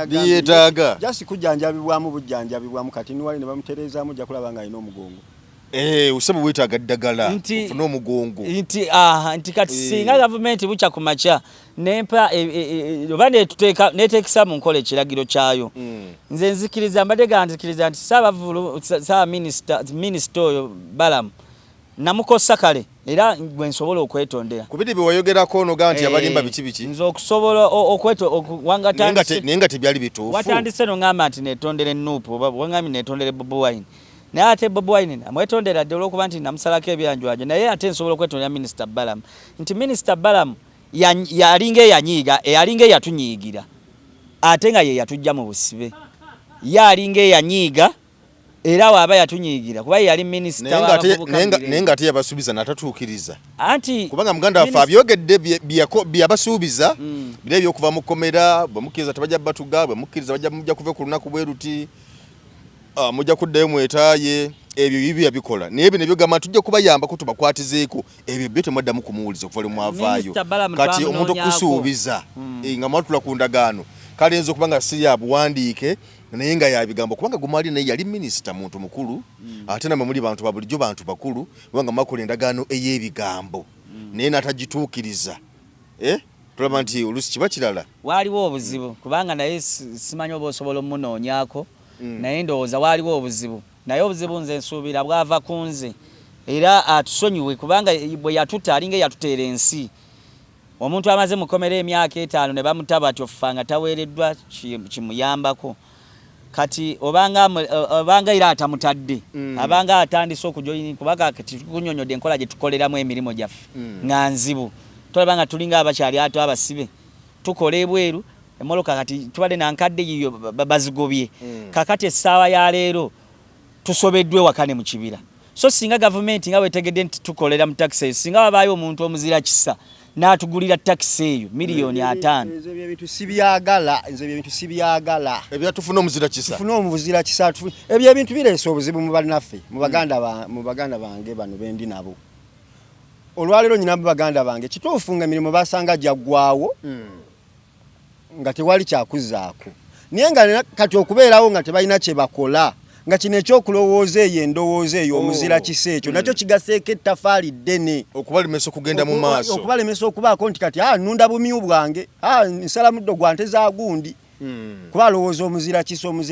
lyetaaga jasi kujjanjabibwamu bujjanjabibwamu kati niwali ne bamutereezaamu ojja kulaba ng'alina omugongo. Osaba weetaaga ddagala ofune omugongo. Nti kati singa gavumenti bukya ku makya nempa oba neteekesa mu nkola ekiragiro kyayo, nze nzikiriza mbadde ganzikiriza nti Ssaaba minisita oyo Balamu namukosa kale era gwe nsobola okwetondera. Ku biri bye wayogerako onoga nti abalimba biki nze okusobola naye nga tebyali bituufu. Watandise n'ongamba nti neetondera ennuupu oba wangambye neetondera Bobi Wine. Naye ate Bobi Wine amwetondera ddala olw'okuba nti namusalako ebyanjwajo, naye ate nsobola okwetondera minisita Balamu nti minisita Balamu yalinga eyanyiiga eyalinga eyatunyiigira ate nga ye yatujja mu busibe. Yalinga eyanyiiga era waaba yatunyiigira kuba yali minisita naye nga ate yabasuubiza n'atatuukiriza. Anti kubanga muganda waffe abyogedde byabasuubiza bire ebyokuva mu kkomera bwemukkiriza tebajja batuga, bwemukkiriza mujja kuva ku lunaku bwe ruti, mujja kuddayo mwetaaye. Ebyo bibya bikola naye bino byogamba tujja kubayambako tubakwatizeeko ebyo byo temwaddamu kumuwuliza okuva mwavaayo. Kati omuntu okusuubiza nga mwatula ku ndagaano kale nzo kubanga si ya buwandiike naye nga yabigambo kubanga gumali naye yali minisita muntu mukulu ate namwe muli bantu babulijjo bantu bakulu kubanga makola endagaano ey'ebigambo naye natagituukiriza. Tulaba nti olusi kiba kirala. Waaliwo obuzibu kubanga naye simanyi oba osobola omunoonyaako naye ndowooza waaliwo obuzibu, naye obuzibu nze nsuubira bwava ku nze era atusonyiwe kubanga bwe yatutta alinga yatuteera ensi. Omuntu amaze mukomera emyaka 5 ne bamutaba tyofanga taweereddwa kimuyambako. Kati obanga era atamutadde abanga atandise okujoyini kubanga kati kunyonyodde enkola gye tukoleramu emirimu gyaffe nga nzibu. Tolabanga tulinga abakyali ato abasibe tukola ebweru emoloka kati tubadde nankadde yiyo bazigobye. Kakati essaawa ya leero tusobeddwe wakane mu kibira. So singa gavumenti nga wetegedde nti tukolera mu taxi singa wabaayo omuntu omuzira kisa n'atugulira taxi eyo miliyoni 5. Nze ebintu sibyagala, ebyatufuna omuzira kisa. Tufuna omuzira kisa ebyo ebintu bireese obuzibu mu bannaffe mu baganda bange bano bendi nabo. Olwaleero nyina mu baganda bange kituufu nga emirimu basanga gyaggwaawo nga tewali kyakuzaako. Naye nga kati okubeerawo nga tebalina kye bakola nga kino ekyokulowooza eyo endowooza eyo omuzira kisa ekyo nakyo kigaseeko ettafaali ddene okubalemesa okugenda mu maaso, okubalemesa okubaako nti kati nnunda bumyu bwange nsala muddo gwa nte za gundi kuba alowooza omuzira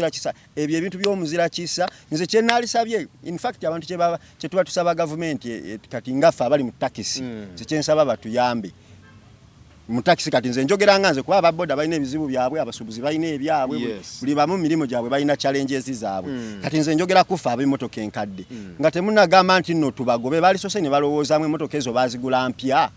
kisa. Ebyo ebintu by'omuzira kisa nze kye naalisabye in fact abantu kye tuba tusaba gavumenti kati ngaffe abali mu takisi kye nsaba batuyambe mu takisi. Kati nze njogera nga nze kuba ababoda balina ebizibu byabwe, abasuubuzi balina ebyabwe, buli bamu mirimu gyabwe balina challenges zaabwe. Kati nze njogera kufa ab'emmotoka enkadde nga temunagamba nti nno tubagobe balisose ne balowoozaamu emmotoka ezo baazigula mpya.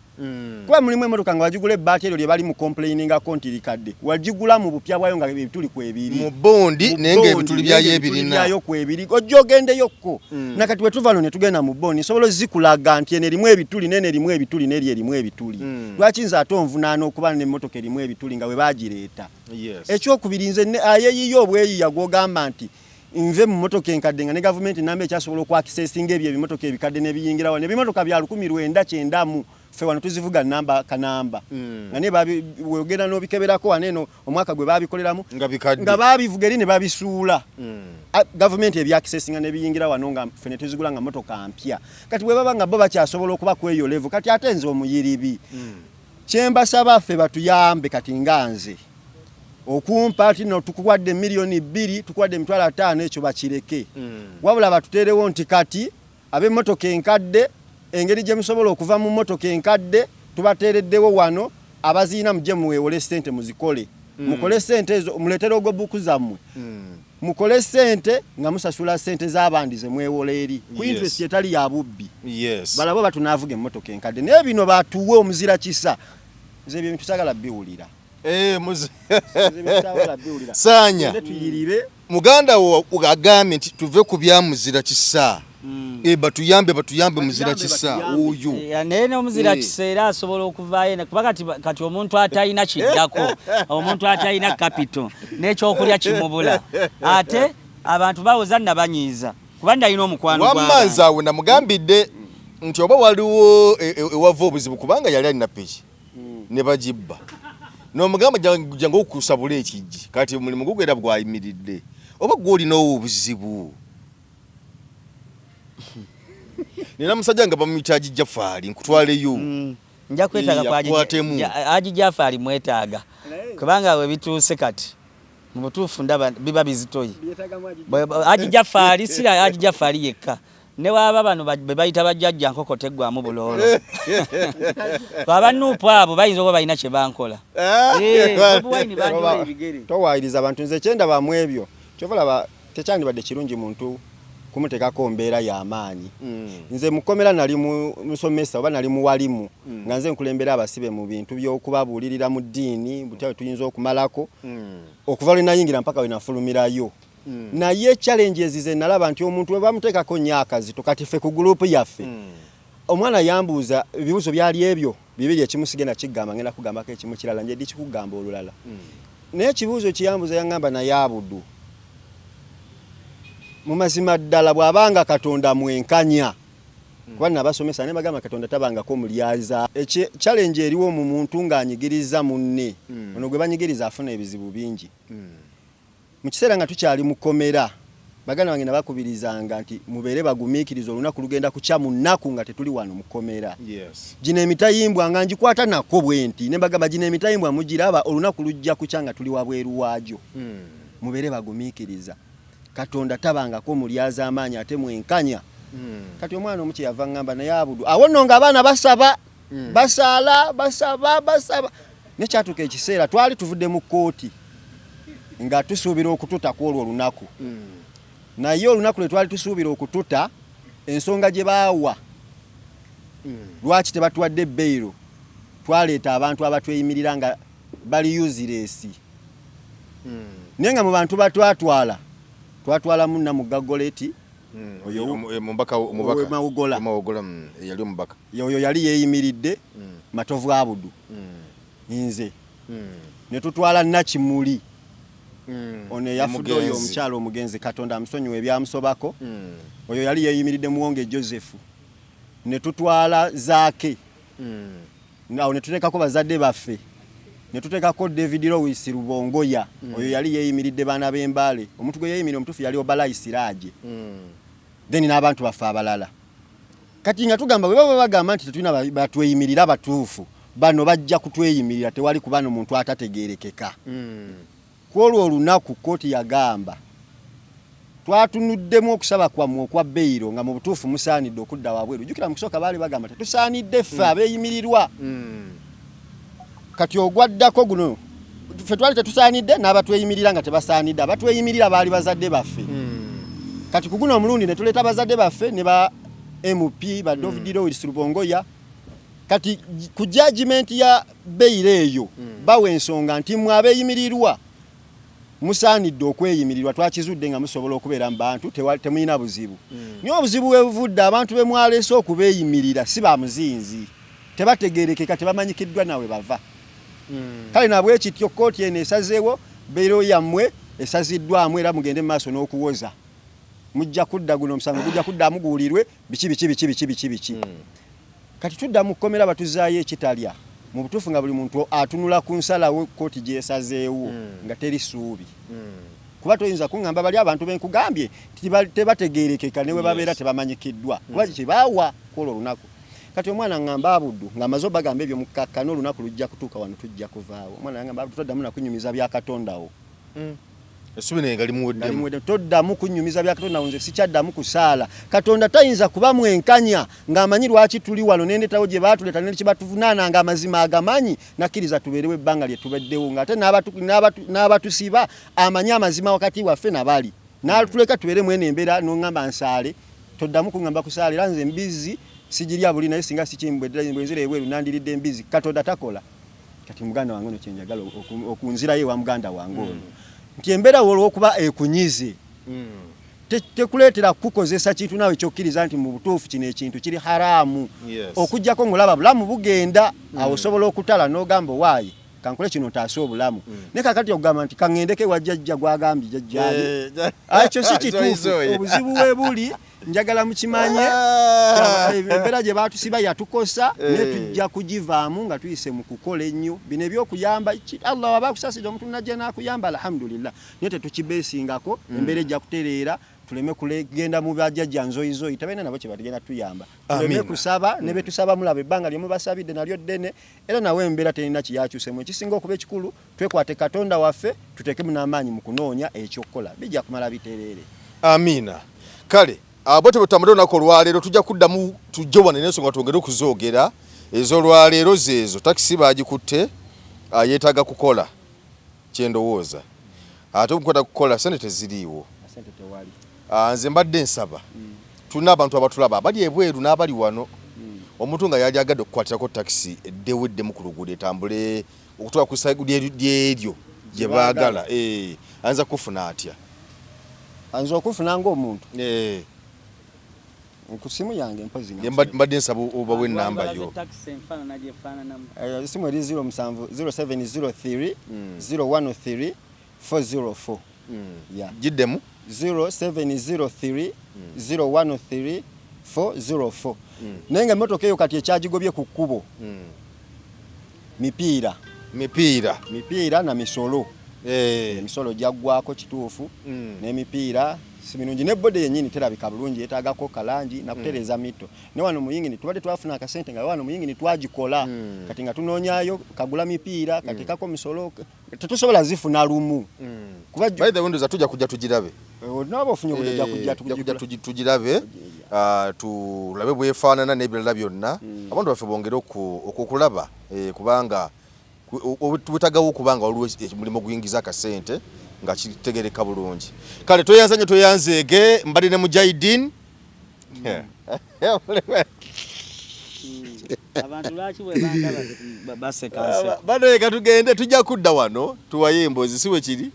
Kuba mulimu emmotoka nga wagigula ebbaati eryo lye bali mu complaininga nti likadde wagigula mu bupya bwayo nga ebituli ku ebiri mu bondi naye nga ebituli byayo ebirina ku ebiri ojja ogendeyokko. Nakati bwe tuva ne tugenda mu bondi nsobola zikulaga nti eno erimu ebituli nene erimu ebituli neri erimu ebituli. Lwaki nze ate onvunaana okuba n'emmotoka erimu ebituli nga bwe baagireeta. Ekyokubiri nze ayeeyiyo obweyiya gw'ogamba nti nve mu motoka enkadde nga ne gavumenti namba ekyasobola okwakisesinga ebyo ebimotoka ebikadde n'ebiyingirawo n'ebimotoka bya 1990 ffe wano tuzivuga namba kanamba nga ne wogenda n'obikeberako waneeno omwaka gwe baabikoleramu nga baabivuga eri ne babisuula. Gavumenti ebyakisesinga n'ebiyingira wano nga ffe ne tuzigula nga motoka mpya. Kati bwe baba nga bo bakyasobola okuba ku eyo level kati ate nze omuyiribi kyembasaba ffe batuyambe kati nga nze okumpa ati no tukwadde miliyoni 2 tukwadde emitwalo 5 ekyo bakireke. Wabula batuterewo nti kati ab'emmotoka enkadde engeri gye musobola okuva mu mmotoka enkadde tubateereddewo wano abaziina mujje muweewole ssente muzikole. Mukole ssente ezo muleetere ogwo buku zammwe. Mukole ssente nga musasula ssente z'abandi ze mwewola eri ku interest etali ya bubbi. Balabo batunaavuga emmotoka enkadde naye bino batuwe omuzira kisa nze ebyo bintu sagala biwulira. muze. Sebitawala biulira. Sanya. Tuyirire. Muganda wo agambye nti tuve ku byamuzira kisa. Batuyambe muzira kisa oyo. Nene omuzira kisa era asobola okuvaayo kuba kati omuntu atayina kiddako, omuntu atayina capital n'ekyokulya kimubula. Ate abantu bawoza nabanyiiza kuba ndayina omukwano gwa wammanza we namugambidde nti oba waliwo ewava obuzibu kubanga yali alina peki ne bagibba n'omugamba jangu okusabula ekijji kati omulimu gugera gwayimiridde oba gwolina obuzibu nina musajja nga bamuyita Jafari nkutwaleyo nja kwetaaga kwa Haji Jafari mwetaaga kubanga we bituuse kati mu butuufu ndaba biba bizitoyi Haji Jafari sira Haji Jafari yekka ne waba bano be bayita bajjajja nkoko teggwamu buloolo abanuupu abo bayinza okuba balina kye bankola towaayiriza abantu nze kyenda bamu ebyo kyobalaba tekyandibadde kirungi muntu kumutekako mbeera y'amaanyi nze mukomera nali musomesa oba nali muwalimu nga nze nkulembera abasibe mu bintu by'okubabuulirira mu ddiini butya tuyinza okumalako okuva lwe nayingira mpaka we nafulumirayo naye challenges ze nalaba nti omuntu we bamuteekako nnyo akazito kati ffe ku gurupu yaffe omwana yambuuza ebibuuzo byali ebyo bibiri ekimu sigenda kigamba ngenda kugambako ekimu kirala nje ddi kikugamba olulala naye ekibuuzo kiyambuuza yangamba naye Abudu mu mazima ddala bw'abanga Katonda mwenkanya kuba nabasomesa ne bagamba Katonda tabangako mulyaza challenge eriwo mu muntu ng'anyigiriza munne ono gwe banyigiriza afuna ebizibu bingi mu kiseera nga tukyali mukomera baganda bange nabakubirizanga nti mubeere bagumiikiriza olunaku lugenda kukya mu nnaku nga tetuli wano mukomera gino emitayimbwa nga ngikwata nako bwenti ne bagamba gino emitayimbwa mugiraba olunaku lujja kukya nga tuli wabweru waagyo mubeere bagumiikiriza Katonda tabangako mulyaza amaanyi ate mwenkanya kati omwana omuki yava ngamba naye Abudu awo nno nga abaana basaba basaba nekyatuuka ekiseera twali tuvudde mu kkooti nga tusuubira okututa kwolwo olunaku naye olunaku lwe twali tusuubira okututa ensonga gye baawa lwaki tebatuwadde bbeiro twaleeta abantu abatweyimirira nga bali useless naye nga mu bantu batwatwala munna mu Gagoleti oyo mubaka yali omubaka oyo yali yeeyimiridde Matovu Abudu nze ne tutwala Nakimuli ono yafudde oyo omukyalo omugenzi Katonda amusonyiwe ebyamusobako oyo yali yeeyimiridde Muwonge Joseph ne tutwala Zaake awo ne tuteekako bazadde baffe ne tuteekako David Lowis Rubongoya oyo yali yeeyimiridde baana b'Embaale omuntu gwe yeeyimiridde omutuufu yali Obalayi Siraaje then n'abantu baffe abalala kati nga tugamba bwe baba bagamba nti tetulina batweyimirira batuufu bano bajja kutweyimirira tewali kuba n'omuntu atategeerekeka kwolwo olunaku kkooti yagamba twatunuddemu okusaba kwammwe okwa bbeiro nga mu butuufu musaanidde okudda wabweru jjukira mu kusooka baali bagamba tetusaanidde ffe abeeyimirirwa kati ogwaddako guno ffe twali tetusaanidde n'abatweyimirira nga tebasaanidde abatweyimirira baali bazadde baffe kati ku guno omulundi ne tuleeta bazadde baffe ne ba MP ba David Lowis Rubongoya kati ku judgment ya bbeiro eyo bawa ensonga nti mwe abeeyimirirwa musaanidde okweyimirirwa twakizudde nga musobola okubeera mu bantu temuyina buzibu niyo obuzibu bwe buvudde abantu be mwaleese okubeeyimirira si ba muzinzi tebategeerekeka tebamanyikiddwa nawe bava kale nabwe kityo kkooti eno esazeewo bbeiro yammwe esaziddwamu era mugende mu maaso n'okuwoza mujja kudda guno omusango gujja kuddamu guwulirwe biki kati tudda mu kkomera batuzaayo ekitalya mu butuufu nga buli muntu atunula ku nsalawo kkooti gyesazeewo nga teri ssuubi kuba toyinza kuŋŋamba bali abantu benkugambye tebategeerekeka ne we babeera tebamanyikiddwa kuba kibaawa kwolwo olunaku kati omwana ngamba Abudu ng'amaze bagamba ebyo mukakkana olunaku lujja kutuuka wano tujja kuvaawo omwana ngamba Abudu toddamu nakunyumiza bya Katondawo essubi naye nga limuweddemu toddamu kunyumiza bya Katonda nze sikyaddamu kusaala Katonda tayinza kuba mwenkanya ng'amanyi lwaki tuli wano n'endetawo gye baatuleeta ne kibatuvunaana nga amazima agamanyi nakkiriza tubeerewo ebbanga lye tubeddewo ng'ate n'abatusiba amanyi amazima wakati waffe nabali n'atuleka tubeere mweno embeera n'oŋŋamba nsaale toddamu kuŋŋamba kusaala era nze mbizi sigirya buli naye singa sikimbwe nzira ebweru nandiridde embizi Katonda takola kati muganda wange ono kyenjagala okunzirayo wa muganda wange ono nti embeera olw'okuba ekunyize tekuleetera kukozesa kintu nawe kyokkiriza nti mu butuufu kino ekintu kiri haramu okujjako ng'olaba bulamu bugenda awo osobola okutala n'ogamba waayi kankole kino ntaase obulamu ne kakati okugamba nti kaŋŋendeko ewa jjajja gwagambye jjajjaani ekyo si kituufu obuzibu we buli njagala mukimanye embeera gye baatusiba yatukosa naye tujja kugivaamu nga tuyise mu kukola ennyo bino ebyokuyamba Allah waba akusasira omuntu najja n'akuyamba alhamdulillah naye tetukibeesingako embeera ejja kutereera tuleme kugenda mu bajjajja nzoyizoyi tabaina nabo kye batugenda tuyamba tuleme kusaba ne betusaba mulaba ebbanga lyemu basabidde nalyo ddene era nawe embeera terina kiyakyusemu ekisinga okuba ekikulu twekwate Katonda waffe tuteekemu n'amaanyi mu kunoonya ekyokukola bijja kumala bitereere. Amina. Kale abote butambula nako olwaleero tujja kuddamu tujje wane n'ensonga twongere okuzoogera ez'olwaleero zeezo takisi baagikutte yeetaaga kukola kyendowooza ate okukwata kukola sente teziriiwo. Sente tewali. Nze mbadde nsaba tulina abantu abatulaba abali ebweru n'abali wano omuntu nga yali agadde okukwatirako takisi eddewedde ku luguudo etambule okutwala ku sayidi lyeryo gye baagala ayinza kufuna atya? Ayinza okufuna ng'omuntu ku simu yange mpozi mbadde nsaba obawe ennamba yo. Esimu eri 0703 013 404 giddemu 0703 013 404 naye nga emmotoka eyo kati ekyagigobye ku kkubo mipiira na misolo emisolo gyaggwako kituufu n'emipiira si birungi ne bode yennyini terabika bulungi yeetaagako kalangi nakutereeza mito ne wano muyingini tubadde twafuna akasente nga wano muyingini twagikola kati nga tunoonyayo kagula mipiira kateekako misolo tetusobola zifuna lumu by the windows tujja kujja tugirabe naba ofunye obudde tugirabe tulabe bwefaanana n'ebirala byonna abantu baffe bongere okukulaba kubanga bwetagawo okubanga waliwo mulimu guyingiza akasente nga kitegereka bulungi. Kale toyanzeege mbadde ne Mujahideen abantu lwaki bwebanga baseka bano eka tugende tujja kudda wano tuwaye emboozi si bwe kiri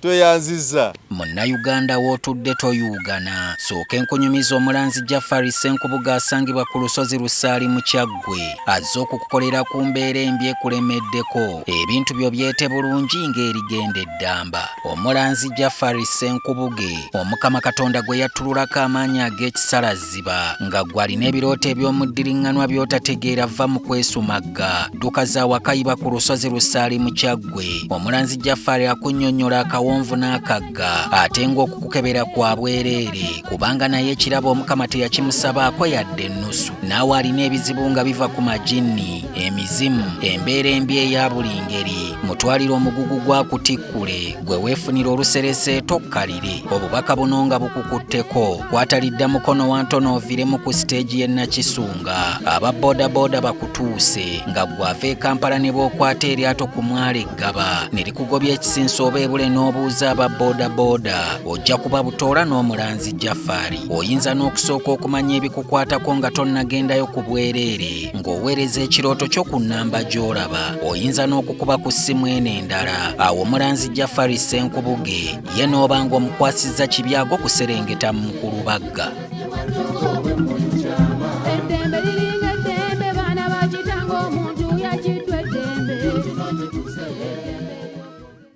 tweyanzizza Munnayuganda w'otudde toyugana sooka enkunyumiza omulanzi Jafari Ssenkubuga asangibwa ku lusozi Lusaali mu Kyaggwe azze okukukolera ku mbeera embi ekulemeddeko ebintu byo byete bulungi ng'erigenda eddamba. Omulanzi Jafari Ssenkubuge Omukama Katonda gwe yattululako amaanyi ag'ekisalaziba nga gwe alina ebirooto eby'omuddiringanwa by'otategeera va mu kwesumagga dduka za wakayiba ku lusozi Lusaali mu Kyaggwe. Omulanzi Jafari akunnyonnyola akawonvu n'akagga ate ng'okukukebera kwa bwereere kubanga naye ekirabo Omukama teyakimusabaako yadde ennusu. Naawe alina ebizibu nga biva ku majinni, emizimu, embeera embi eya buli ngeri. Mutwalire omugugu gwa kutikkule gwe weefunira oluserese tokkalire. Obubaka buno nga bukukutteko kwatalidda mukono wa ntono oviremu ku siteegi y'e Nakisunga. Aba bodaboda bakutuuse nga gwava e Kampala ne bw'okwata eryato ku mwalo Eggaba ne likugobya ekisinsa oba ebule n'obuuza aba bodaboda ojja kuba butoola n'omulanzi Jafari. Oyinza n'okusooka okumanya ebikukwatako nga tonnagendayo ku bwereere ng'oweereza ekirooto kyo ku nnamba gy'olaba. Oyinza n'okukuba ku ssimu eno endala. Awo omulanzi Jafari Ssenkubuge ye n'obanga omukwasizza kibyago kuserengeta mu Kulubagga.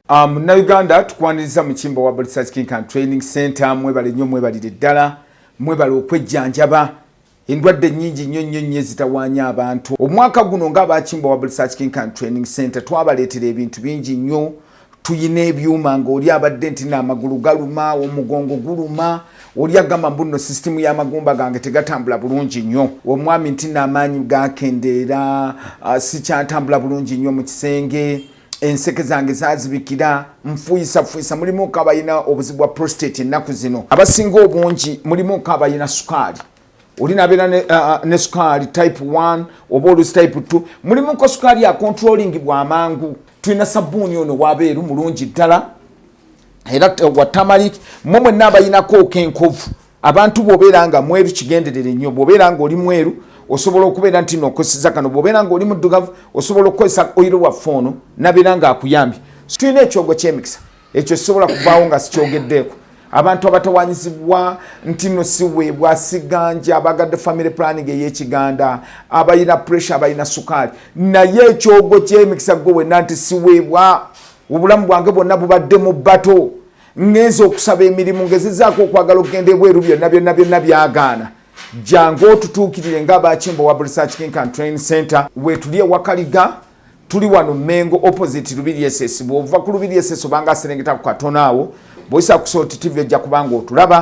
Munnayuganda tukwaniriza mu Kimbo wa Research King and Training Center mwebale nnyo mwebalire ddala mwebale okwejjanjaba endwadde nnyingi nnyo ezitawaanya abantu. Omwaka guno ng'aba Kimbo wa Research King and Training Center twabaleetera ebintu bingi nnyo. Tuyina ebyuma ng'oli abadde nti n'amagulu galuma omugongo guluma oli agamba mbuno system y'amagumba gange tegatambula bulungi nnyo omwami nti n'amaanyi gakendeera sikyatambula bulungi nnyo mu kisenge enseke zange zazibikira nfuyisa mulimu kabayina obuzibu bwa prostate ennaku zino abasinga obungi mulimu kabayina sukaali oli nabeera ne sukaali type 1 oba olusi type 2 mulimu ko sukaali ya controlling bw'amangu. Tulina sabbuuni ono wabeeru mulungi ddala era wa turmeric mwenna abayinako kenkovu abantu bw'obeera nga mweru kigenderere nnyo bw'obeera nga oli mweru osobola okubeera nti nokozesa kano bw'obeera ng'oli muddugavu osobola okukozesa oyiro wa foono nabeera ng'akuyambye tulina ekyogo ky'emikisa ekyo kisobola kuvaawo nga sikyogeddeeko abantu abatawanyizibwa nti no siweebwa siganja abagadde family planning ey'ekiganda abalina pressure abalina sukaali naye ekyogo ky'emikisa gwe wenna nti siweebwa obulamu bwange bwonna bubadde mu bbato ngenza okusaba emirimu ngezizaako okwagala okugenda ebweru byonna byagaana jangu otutuukirire ng'abakimbo wa Research King and Training Center wetuli ewakaliga tuli wano Mengo opposite Lubiri SS bw'ova ku Lubiri SS obanga aserengeta ku katono awo bw'oyisa ku Salt TV ejja kubanga otulaba